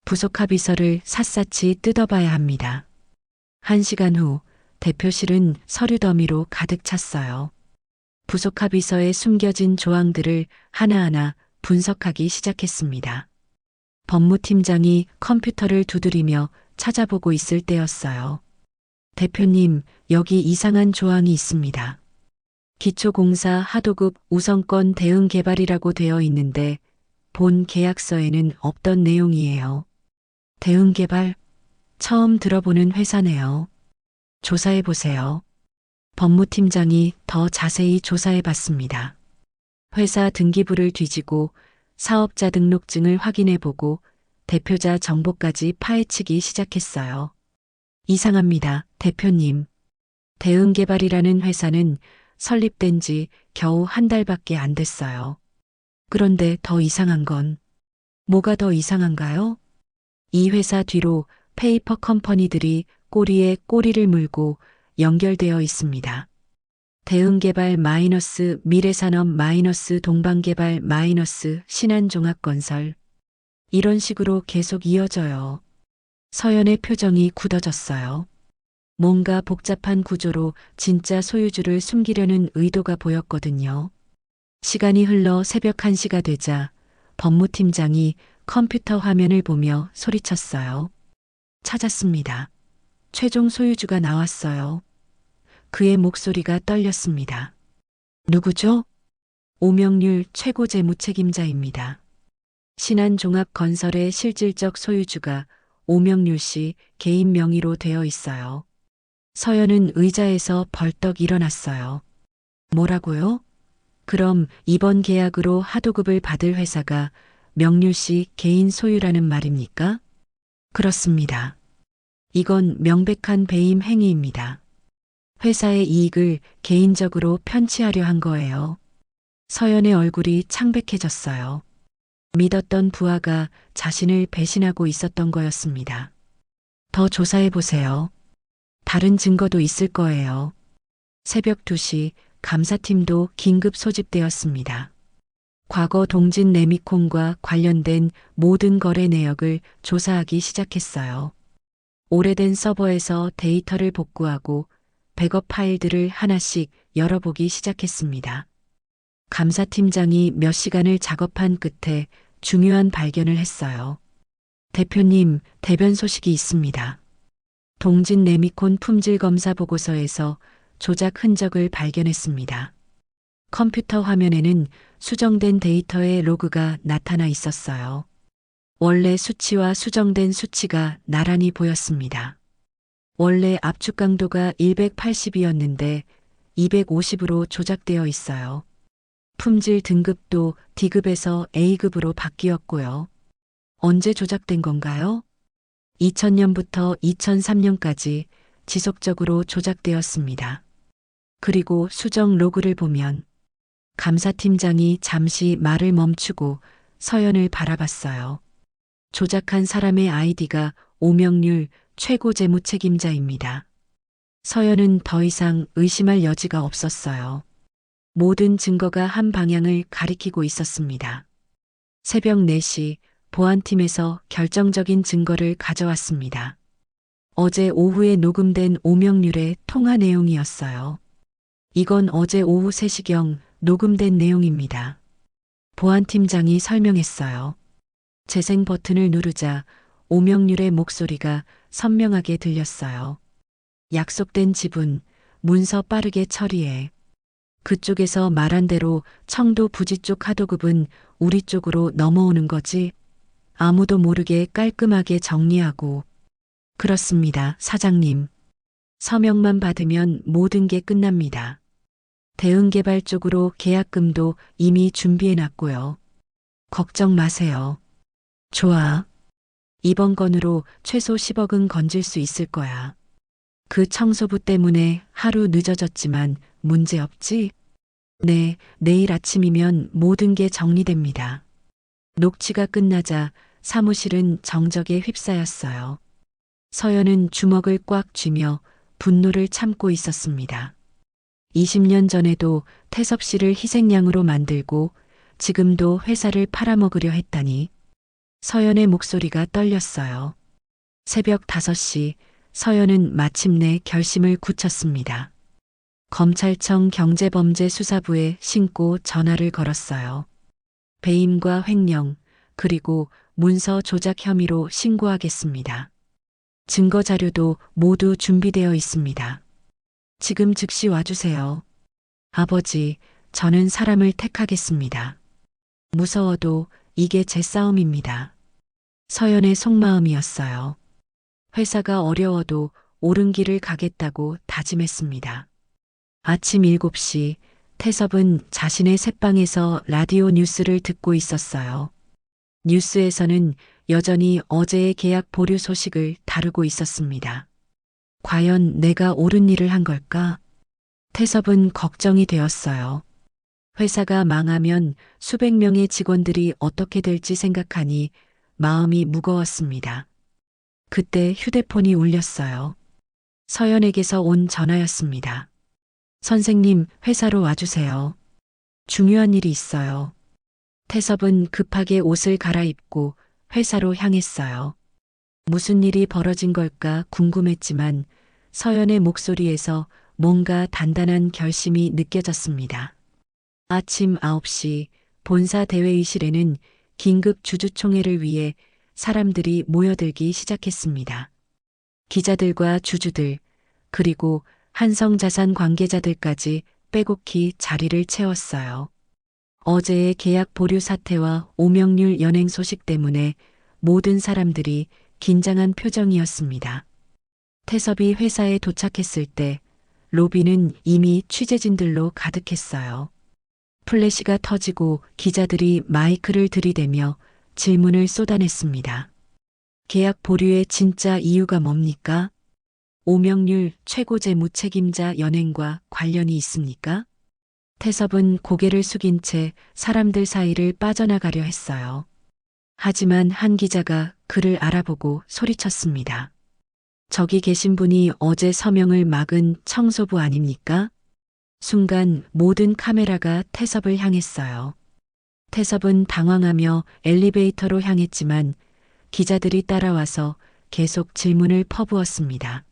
부속 합의서를 샅샅이 뜯어봐야 합니다. 1시간 후 대표실은 서류 더미로 가득 찼어요. 부속 합의서에 숨겨진 조항들을 하나하나 분석하기 시작했습니다. 법무팀장이 컴퓨터를 두드리며 찾아보고 있을 때였어요. 대표님, 여기 이상한 조항이 있습니다. 기초공사 하도급 우선권 대응 개발이라고 되어 있는데 본 계약서에는 없던 내용이에요. 대응 개발? 처음 들어보는 회사네요. 조사해 보세요. 법무팀장이 더 자세히 조사해 봤습니다. 회사 등기부를 뒤지고 사업자 등록증을 확인해 보고 대표자 정보까지 파헤치기 시작했어요. 이상합니다, 대표님. 대응개발이라는 회사는 설립된 지 겨우 한 달밖에 안 됐어요. 그런데 더 이상한 건 뭐가 더 이상한가요? 이 회사 뒤로 페이퍼 컴퍼니들이 꼬리에 꼬리를 물고 연결되어 있습니다. 대응개발 마이너스 미래산업 마이너스 동방개발 마이너스 신한종합건설. 이런 식으로 계속 이어져요. 서연의 표정이 굳어졌어요. 뭔가 복잡한 구조로 진짜 소유주를 숨기려는 의도가 보였거든요. 시간이 흘러 새벽 1시가 되자 법무팀장이 컴퓨터 화면을 보며 소리쳤어요. 찾았습니다. 최종 소유주가 나왔어요. 그의 목소리가 떨렸습니다. 누구죠? 오명률 최고 재무책임자입니다. 신한종합건설의 실질적 소유주가 오명률 씨 개인 명의로 되어 있어요. 서연은 의자에서 벌떡 일어났어요. 뭐라고요? 그럼 이번 계약으로 하도급을 받을 회사가 명률 씨 개인 소유라는 말입니까? 그렇습니다. 이건 명백한 배임 행위입니다. 회사의 이익을 개인적으로 편취하려 한 거예요. 서연의 얼굴이 창백해졌어요. 믿었던 부하가 자신을 배신하고 있었던 거였습니다. 더 조사해 보세요. 다른 증거도 있을 거예요. 새벽 2시 감사팀도 긴급 소집되었습니다. 과거 동진 레미콘과 관련된 모든 거래 내역을 조사하기 시작했어요. 오래된 서버에서 데이터를 복구하고 백업 파일들을 하나씩 열어보기 시작했습니다. 감사팀장이 몇 시간을 작업한 끝에 중요한 발견을 했어요. 대표님, 대변 소식이 있습니다. 동진 레미콘 품질 검사 보고서에서 조작 흔적을 발견했습니다. 컴퓨터 화면에는 수정된 데이터의 로그가 나타나 있었어요. 원래 수치와 수정된 수치가 나란히 보였습니다. 원래 압축 강도가 180이었는데 250으로 조작되어 있어요. 품질 등급도 D급에서 A급으로 바뀌었고요. 언제 조작된 건가요? 2000년부터 2003년까지 지속적으로 조작되었습니다. 그리고 수정 로그를 보면 감사팀장이 잠시 말을 멈추고 서연을 바라봤어요. 조작한 사람의 아이디가 오명률 최고 재무 책임자입니다. 서연은 더 이상 의심할 여지가 없었어요. 모든 증거가 한 방향을 가리키고 있었습니다. 새벽 4시 보안팀에서 결정적인 증거를 가져왔습니다. 어제 오후에 녹음된 오명률의 통화 내용이었어요. 이건 어제 오후 3시경 녹음된 내용입니다. 보안팀장이 설명했어요. 재생 버튼을 누르자 오명률의 목소리가 선명하게 들렸어요. 약속된 지분, 문서 빠르게 처리해. 그쪽에서 말한 대로 청도 부지 쪽 하도급은 우리 쪽으로 넘어오는 거지. 아무도 모르게 깔끔하게 정리하고. 그렇습니다, 사장님. 서명만 받으면 모든 게 끝납니다. 대응개발 쪽으로 계약금도 이미 준비해놨고요. 걱정 마세요. 좋아. 이번 건으로 최소 10억은 건질 수 있을 거야. 그 청소부 때문에 하루 늦어졌지만 문제 없지? 네, 내일 아침이면 모든 게 정리됩니다. 녹취가 끝나자 사무실은 정적에 휩싸였어요. 서연은 주먹을 꽉 쥐며 분노를 참고 있었습니다. 20년 전에도 태섭 씨를 희생양으로 만들고 지금도 회사를 팔아먹으려 했다니. 서연의 목소리가 떨렸어요. 새벽 5시 서연은 마침내 결심을 굳혔습니다. 검찰청 경제범죄수사부에 신고 전화를 걸었어요. 배임과 횡령, 그리고 문서 조작 혐의로 신고하겠습니다. 증거 자료도 모두 준비되어 있습니다. 지금 즉시 와주세요. 아버지, 저는 사람을 택하겠습니다. 무서워도 이게 제 싸움입니다. 서연의 속마음이었어요. 회사가 어려워도 옳은 길을 가겠다고 다짐했습니다. 아침 7시 태섭은 자신의 새방에서 라디오 뉴스를 듣고 있었어요. 뉴스에서는 여전히 어제의 계약 보류 소식을 다루고 있었습니다. 과연 내가 옳은 일을 한 걸까? 태섭은 걱정이 되었어요. 회사가 망하면 수백 명의 직원들이 어떻게 될지 생각하니 마음이 무거웠습니다. 그때 휴대폰이 울렸어요. 서연에게서 온 전화였습니다. 선생님, 회사로 와주세요. 중요한 일이 있어요. 태섭은 급하게 옷을 갈아입고 회사로 향했어요. 무슨 일이 벌어진 걸까 궁금했지만 서연의 목소리에서 뭔가 단단한 결심이 느껴졌습니다. 아침 9시 본사 대회의실에는 긴급 주주총회를 위해 사람들이 모여들기 시작했습니다. 기자들과 주주들, 그리고 한성자산 관계자들까지 빼곡히 자리를 채웠어요. 어제의 계약 보류 사태와 오명률 연행 소식 때문에 모든 사람들이 긴장한 표정이었습니다. 태섭이 회사에 도착했을 때 로비는 이미 취재진들로 가득했어요. 플래시가 터지고 기자들이 마이크를 들이대며 질문을 쏟아냈습니다. 계약 보류의 진짜 이유가 뭡니까? 오명률 최고 재무 책임자 연행과 관련이 있습니까? 태섭은 고개를 숙인 채 사람들 사이를 빠져나가려 했어요. 하지만 한 기자가 그를 알아보고 소리쳤습니다. 저기 계신 분이 어제 서명을 막은 청소부 아닙니까? 순간 모든 카메라가 태섭을 향했어요. 태섭은 당황하며 엘리베이터로 향했지만 기자들이 따라와서 계속 질문을 퍼부었습니다.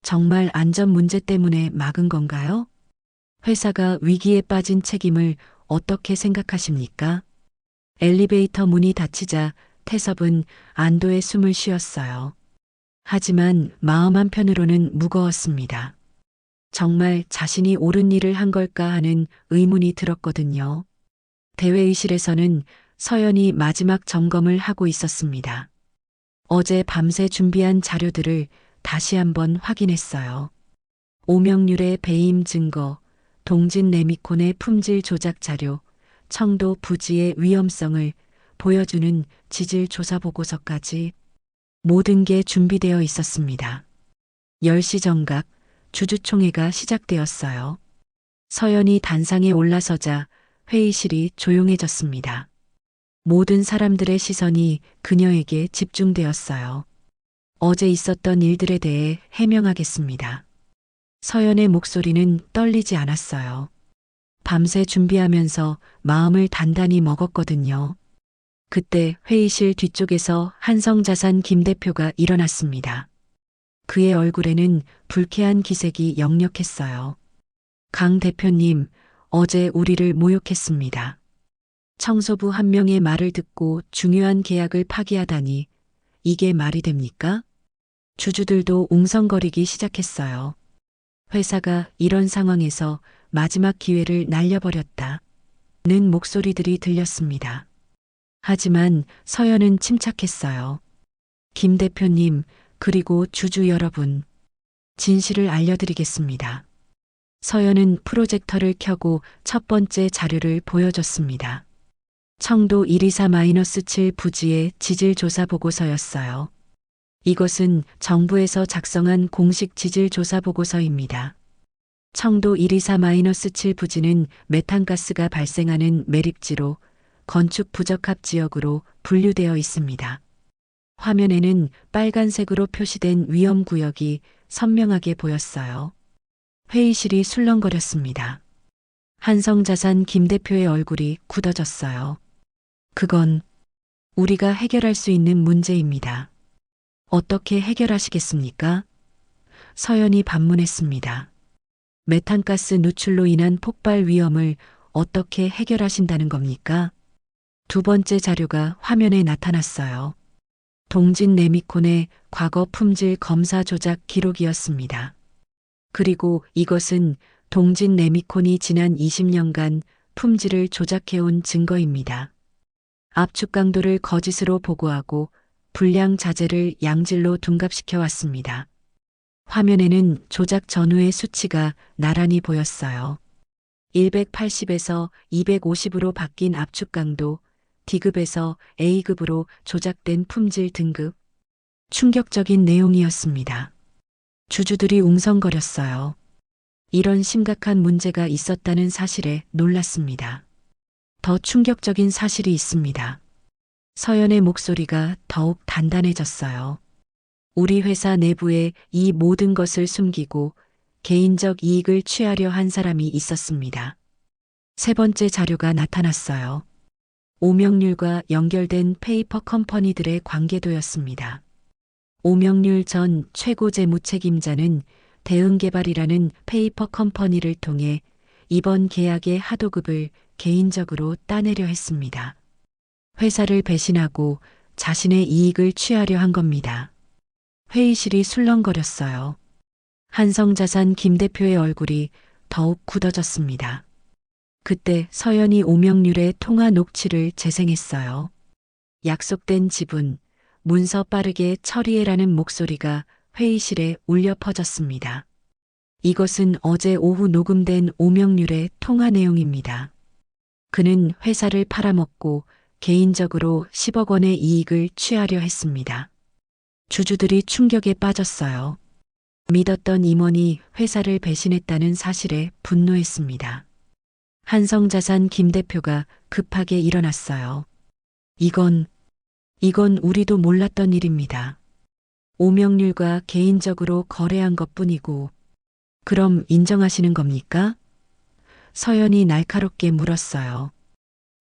정말 안전 문제 때문에 막은 건가요? 회사가 위기에 빠진 책임을 어떻게 생각하십니까? 엘리베이터 문이 닫히자 태섭은 안도의 숨을 쉬었어요. 하지만 마음 한편으로는 무거웠습니다. 정말 자신이 옳은 일을 한 걸까 하는 의문이 들었거든요. 대회의실에서는 서연이 마지막 점검을 하고 있었습니다. 어제 밤새 준비한 자료들을 다시 한번 확인했어요. 오명률의 배임 증거, 동진 레미콘의 품질 조작 자료, 청도 부지의 위험성을 보여주는 지질 조사 보고서까지 모든 게 준비되어 있었습니다. 10시 정각 주주총회가 시작되었어요. 서연이 단상에 올라서자 회의실이 조용해졌습니다. 모든 사람들의 시선이 그녀에게 집중되었어요. 어제 있었던 일들에 대해 해명하겠습니다. 서연의 목소리는 떨리지 않았어요. 밤새 준비하면서 마음을 단단히 먹었거든요. 그때 회의실 뒤쪽에서 한성자산 김 대표가 일어났습니다. 그의 얼굴에는 불쾌한 기색이 역력했어요. 강 대표님, 어제 우리를 모욕했습니다. 청소부 한 명의 말을 듣고 중요한 계약을 파기하다니 이게 말이 됩니까? 주주들도 웅성거리기 시작했어요. 회사가 이런 상황에서 마지막 기회를 날려버렸다는 목소리들이 들렸습니다. 하지만 서연은 침착했어요. 김 대표님, 그리고 주주 여러분, 진실을 알려드리겠습니다. 서연은 프로젝터를 켜고 첫 번째 자료를 보여줬습니다. 청도 124-7 부지의 지질조사 보고서였어요. 이것은 정부에서 작성한 공식 지질조사 보고서입니다. 청도 124-7 부지는 메탄가스가 발생하는 매립지로 건축 부적합 지역으로 분류되어 있습니다. 화면에는 빨간색으로 표시된 위험구역이 선명하게 보였어요. 회의실이 술렁거렸습니다. 한성자산 김 대표의 얼굴이 굳어졌어요. 그건 우리가 해결할 수 있는 문제입니다. 어떻게 해결하시겠습니까? 서연이 반문했습니다. 메탄가스 누출로 인한 폭발 위험을 어떻게 해결하신다는 겁니까? 두 번째 자료가 화면에 나타났어요. 동진 레미콘의 과거 품질 검사 조작 기록이었습니다. 그리고 이것은 동진 레미콘이 지난 20년간 품질을 조작해온 증거입니다. 압축 강도를 거짓으로 보고하고 불량 자재를 양질로 둔갑시켜 왔습니다. 화면에는 조작 전후의 수치가 나란히 보였어요. 180에서 250으로 바뀐 압축 강도, D급에서 A급으로 조작된 품질 등급. 충격적인 내용이었습니다. 주주들이 웅성거렸어요. 이런 심각한 문제가 있었다는 사실에 놀랐습니다. 더 충격적인 사실이 있습니다. 서연의 목소리가 더욱 단단해졌어요. 우리 회사 내부에 이 모든 것을 숨기고 개인적 이익을 취하려 한 사람이 있었습니다. 세 번째 자료가 나타났어요. 오명률과 연결된 페이퍼 컴퍼니들의 관계도였습니다. 오명률 전 최고 재무책임자는 대응개발이라는 페이퍼 컴퍼니를 통해 이번 계약의 하도급을 개인적으로 따내려 했습니다. 회사를 배신하고 자신의 이익을 취하려 한 겁니다. 회의실이 술렁거렸어요. 한성자산 김 대표의 얼굴이 더욱 굳어졌습니다. 그때 서연이 오명률의 통화 녹취를 재생했어요. 약속된 지분, 문서 빠르게 처리해라는 목소리가 회의실에 울려 퍼졌습니다. 이것은 어제 오후 녹음된 오명률의 통화 내용입니다. 그는 회사를 팔아먹고 개인적으로 10억 원의 이익을 취하려 했습니다. 주주들이 충격에 빠졌어요. 믿었던 임원이 회사를 배신했다는 사실에 분노했습니다. 한성자산 김 대표가 급하게 일어났어요. 이건 우리도 몰랐던 일입니다. 오명률과 개인적으로 거래한 것뿐이고, 그럼 인정하시는 겁니까? 서연이 날카롭게 물었어요.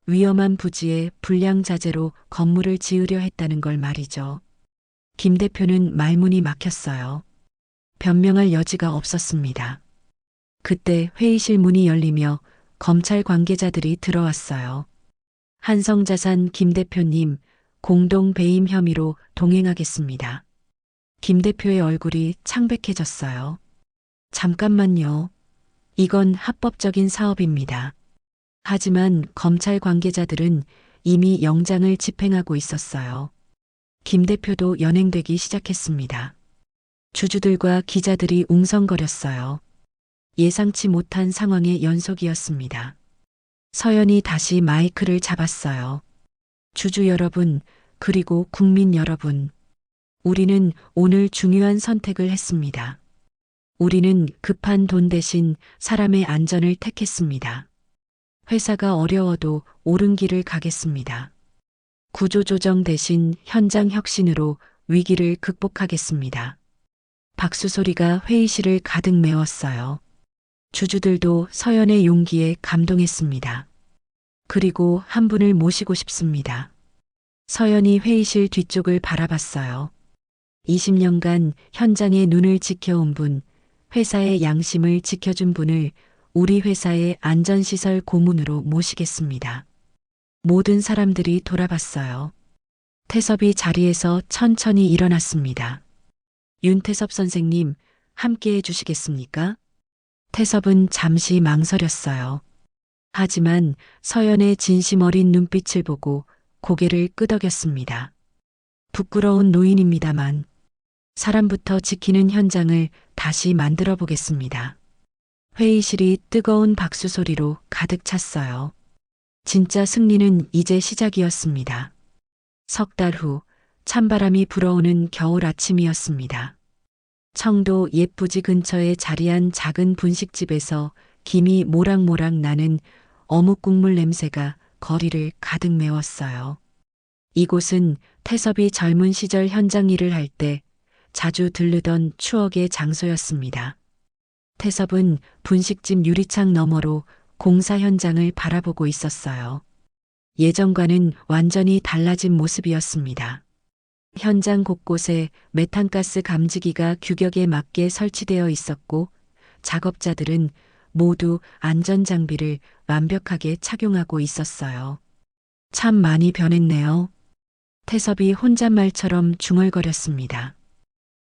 위험한 부지에 불량 자재로 건물을 지으려 했다는 걸 말이죠. 김 대표는 말문이 막혔어요. 변명할 여지가 없었습니다. 그때 회의실 문이 열리며 검찰 관계자들이 들어왔어요. 한성자산 김 대표님, 공동 배임 혐의로 동행하겠습니다. 김 대표의 얼굴이 창백해졌어요. 잠깐만요. 이건 합법적인 사업입니다. 하지만 검찰 관계자들은 이미 영장을 집행하고 있었어요. 김 대표도 연행되기 시작했습니다. 주주들과 기자들이 웅성거렸어요. 예상치 못한 상황의 연속이었습니다. 서연이 다시 마이크를 잡았어요. 주주 여러분, 그리고 국민 여러분. 우리는 오늘 중요한 선택을 했습니다. 우리는 급한 돈 대신 사람의 안전을 택했습니다. 회사가 어려워도 옳은 길을 가겠습니다. 구조조정 대신 현장 혁신으로 위기를 극복하겠습니다. 박수 소리가 회의실을 가득 메웠어요. 주주들도 서연의 용기에 감동했습니다. 그리고 한 분을 모시고 싶습니다. 서연이 회의실 뒤쪽을 바라봤어요. 20년간 현장의 눈을 지켜온 분, 회사의 양심을 지켜준 분을 우리 회사의 안전시설 고문으로 모시겠습니다. 모든 사람들이 돌아봤어요. 태섭이 자리에서 천천히 일어났습니다. 윤태섭 선생님, 함께 해주시겠습니까? 태섭은 잠시 망설였어요. 하지만 서연의 진심 어린 눈빛을 보고 고개를 끄덕였습니다. 부끄러운 노인입니다만 사람부터 지키는 현장을 다시 만들어 보겠습니다. 회의실이 뜨거운 박수 소리로 가득 찼어요. 진짜 승리는 이제 시작이었습니다. 석 달 후 찬바람이 불어오는 겨울 아침이었습니다. 청도 예쁘지 근처에 자리한 작은 분식집에서 김이 모락모락 나는 어묵 국물 냄새가 거리를 가득 메웠어요. 이곳은 태섭이 젊은 시절 현장 일을 할 때 자주 들르던 추억의 장소였습니다. 태섭은 분식집 유리창 너머로 공사 현장을 바라보고 있었어요. 예전과는 완전히 달라진 모습이었습니다. 현장 곳곳에 메탄가스 감지기가 규격에 맞게 설치되어 있었고 작업자들은 모두 안전장비를 완벽하게 착용하고 있었어요. 참 많이 변했네요. 태섭이 혼잣말처럼 중얼거렸습니다.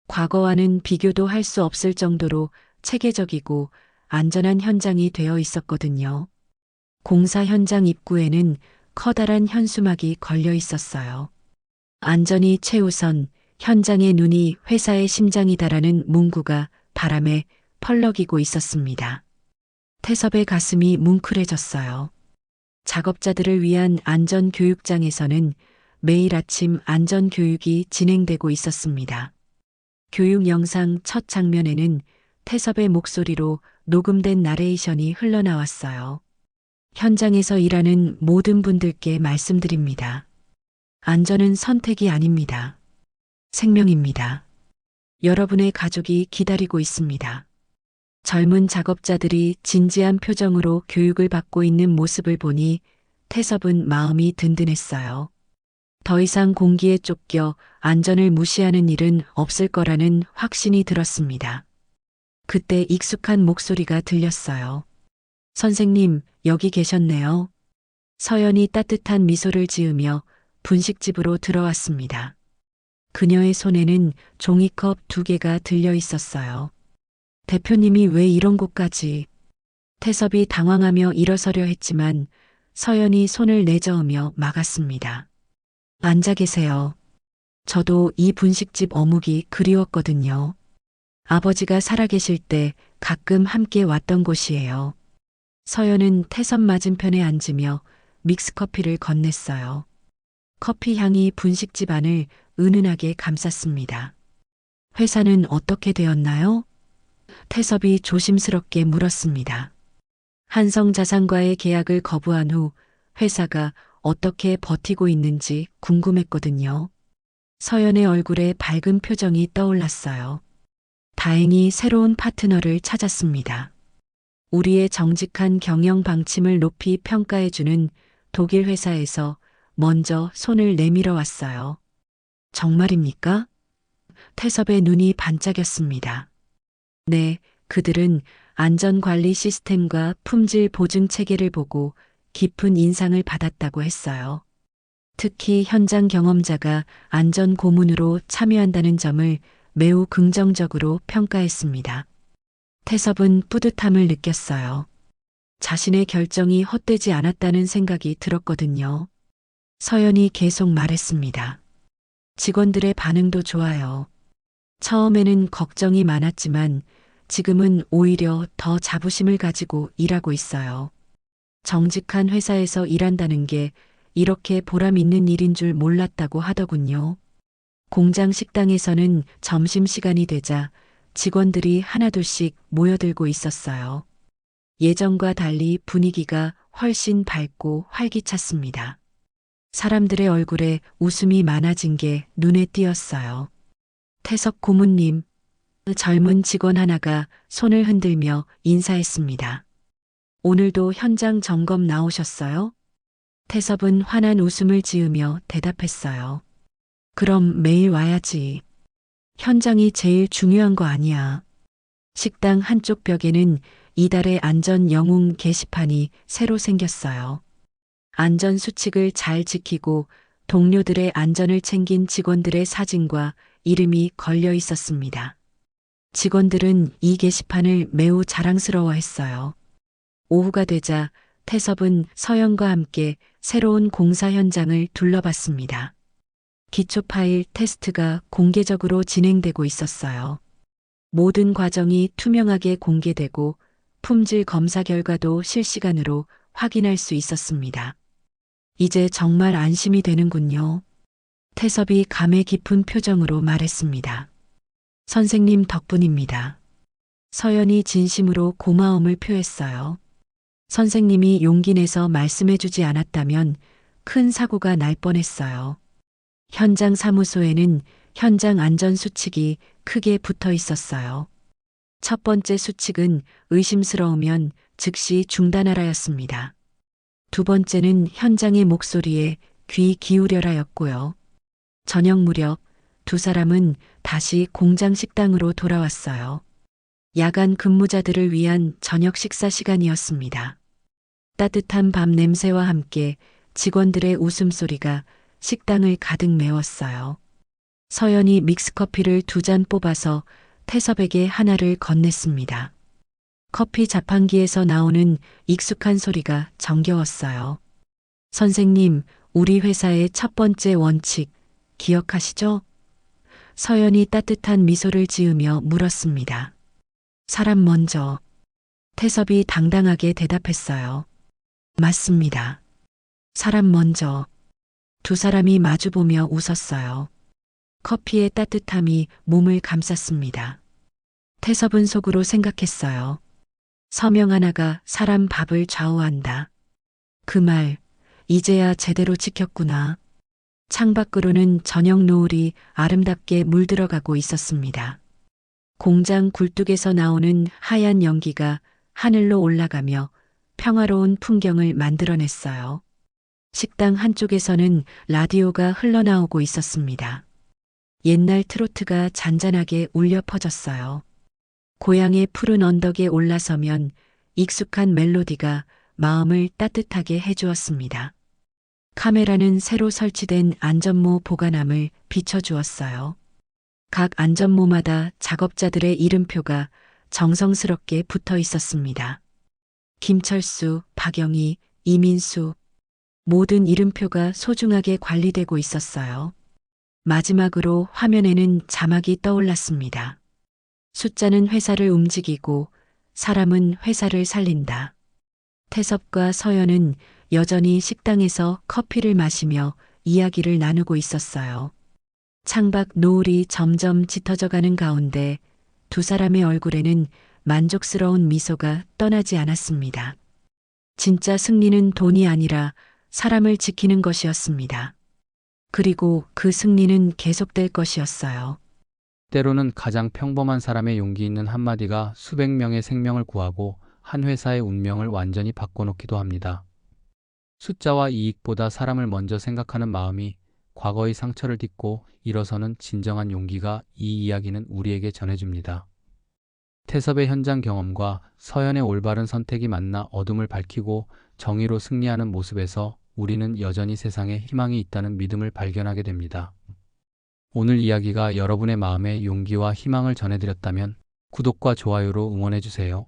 과거와는 비교도 할 수 없을 정도로 체계적이고 안전한 현장이 되어 있었거든요. 공사 현장 입구에는 커다란 현수막이 걸려 있었어요. 안전이 최우선, 현장의 눈이 회사의 심장이다라는 문구가 바람에 펄럭이고 있었습니다. 태섭의 가슴이 뭉클해졌어요. 작업자들을 위한 안전교육장에서는 매일 아침 안전교육이 진행되고 있었습니다. 교육 영상 첫 장면에는 태섭의 목소리로 녹음된 나레이션이 흘러나왔어요. 현장에서 일하는 모든 분들께 말씀드립니다. 안전은 선택이 아닙니다. 생명입니다. 여러분의 가족이 기다리고 있습니다. 젊은 작업자들이 진지한 표정으로 교육을 받고 있는 모습을 보니 태섭은 마음이 든든했어요. 더 이상 공기에 쫓겨 안전을 무시하는 일은 없을 거라는 확신이 들었습니다. 그때 익숙한 목소리가 들렸어요. 선생님, 여기 계셨네요. 서연이 따뜻한 미소를 지으며 분식집으로 들어왔습니다. 그녀의 손에는 종이컵 2개가 들려 있었어요. 대표님이 왜 이런 곳까지? 태섭이 당황하며 일어서려 했지만 서연이 손을 내저으며 막았습니다. 앉아 계세요. 저도 이 분식집 어묵이 그리웠거든요. 아버지가 살아계실 때 가끔 함께 왔던 곳이에요. 서연은 태섭 맞은편에 앉으며 믹스커피를 건넸어요. 커피 향이 분식집 안을 은은하게 감쌌습니다. 회사는 어떻게 되었나요? 태섭이 조심스럽게 물었습니다. 한성자산과의 계약을 거부한 후 회사가 어떻게 버티고 있는지 궁금했거든요. 서연의 얼굴에 밝은 표정이 떠올랐어요. 다행히 새로운 파트너를 찾았습니다. 우리의 정직한 경영 방침을 높이 평가해주는 독일 회사에서 먼저 손을 내밀어 왔어요. 정말입니까? 태섭의 눈이 반짝였습니다. 네, 그들은 안전관리 시스템과 품질 보증 체계를 보고 깊은 인상을 받았다고 했어요. 특히 현장 경험자가 안전 고문으로 참여한다는 점을 매우 긍정적으로 평가했습니다. 태섭은 뿌듯함을 느꼈어요. 자신의 결정이 헛되지 않았다는 생각이 들었거든요. 서연이 계속 말했습니다. 직원들의 반응도 좋아요. 처음에는 걱정이 많았지만 지금은 오히려 더 자부심을 가지고 일하고 있어요. 정직한 회사에서 일한다는 게 이렇게 보람 있는 일인 줄 몰랐다고 하더군요. 공장 식당에서는 점심시간이 되자 직원들이 하나둘씩 모여들고 있었어요. 예전과 달리 분위기가 훨씬 밝고 활기찼습니다. 사람들의 얼굴에 웃음이 많아진 게 눈에 띄었어요. 태석 고문님, 젊은 직원 하나가 손을 흔들며 인사했습니다. 오늘도 현장 점검 나오셨어요? 태섭은 환한 웃음을 지으며 대답했어요. 그럼 매일 와야지. 현장이 제일 중요한 거 아니야. 식당 한쪽 벽에는 이달의 안전 영웅 게시판이 새로 생겼어요. 안전 수칙을 잘 지키고 동료들의 안전을 챙긴 직원들의 사진과 이름이 걸려 있었습니다. 직원들은 이 게시판을 매우 자랑스러워했어요. 오후가 되자 태섭은 서연과 함께 새로운 공사 현장을 둘러봤습니다. 기초 파일 테스트가 공개적으로 진행되고 있었어요. 모든 과정이 투명하게 공개되고 품질 검사 결과도 실시간으로 확인할 수 있었습니다. 이제 정말 안심이 되는군요. 태섭이 감회 깊은 표정으로 말했습니다. 선생님 덕분입니다. 서연이 진심으로 고마움을 표했어요. 선생님이 용기 내서 말씀해주지 않았다면 큰 사고가 날 뻔했어요. 현장 사무소에는 현장 안전 수칙이 크게 붙어 있었어요. 첫 번째 수칙은 의심스러우면 즉시 중단하라였습니다. 두 번째는 현장의 목소리에 귀 기울여라였고요. 저녁 무렵 두 사람은 다시 공장 식당으로 돌아왔어요. 야간 근무자들을 위한 저녁 식사 시간이었습니다. 따뜻한 밥 냄새와 함께 직원들의 웃음소리가 식당을 가득 메웠어요. 서연이 믹스커피를 2잔 뽑아서 태섭에게 하나를 건넸습니다. 커피 자판기에서 나오는 익숙한 소리가 정겨웠어요. 선생님, 우리 회사의 첫 번째 원칙 기억하시죠? 서연이 따뜻한 미소를 지으며 물었습니다. 사람 먼저. 태섭이 당당하게 대답했어요. 맞습니다. 사람 먼저. 두 사람이 마주보며 웃었어요. 커피의 따뜻함이 몸을 감쌌습니다. 태섭은 속으로 생각했어요. 서명 하나가 사람 밥을 좌우한다. 그 말, 이제야 제대로 지켰구나. 창밖으로는 저녁 노을이 아름답게 물들어가고 있었습니다. 공장 굴뚝에서 나오는 하얀 연기가 하늘로 올라가며 평화로운 풍경을 만들어냈어요. 식당 한쪽에서는 라디오가 흘러나오고 있었습니다. 옛날 트로트가 잔잔하게 울려 퍼졌어요. 고향의 푸른 언덕에 올라서면 익숙한 멜로디가 마음을 따뜻하게 해주었습니다. 카메라는 새로 설치된 안전모 보관함을 비춰주었어요. 각 안전모마다 작업자들의 이름표가 정성스럽게 붙어 있었습니다. 김철수, 박영희, 이민수, 모든 이름표가 소중하게 관리되고 있었어요. 마지막으로 화면에는 자막이 떠올랐습니다. 숫자는 회사를 움직이고 사람은 회사를 살린다. 태섭과 서연은 여전히 식당에서 커피를 마시며 이야기를 나누고 있었어요. 창밖 노을이 점점 짙어져 가는 가운데 두 사람의 얼굴에는 만족스러운 미소가 떠나지 않았습니다. 진짜 승리는 돈이 아니라 사람을 지키는 것이었습니다. 그리고 그 승리는 계속될 것이었어요. 때로는 가장 평범한 사람의 용기 있는 한마디가 수백 명의 생명을 구하고 한 회사의 운명을 완전히 바꿔놓기도 합니다. 숫자와 이익보다 사람을 먼저 생각하는 마음이 과거의 상처를 딛고 일어서는 진정한 용기가 이 이야기는 우리에게 전해줍니다. 태섭의 현장 경험과 서연의 올바른 선택이 만나 어둠을 밝히고 정의로 승리하는 모습에서 우리는 여전히 세상에 희망이 있다는 믿음을 발견하게 됩니다. 오늘 이야기가 여러분의 마음에 용기와 희망을 전해드렸다면 구독과 좋아요로 응원해주세요.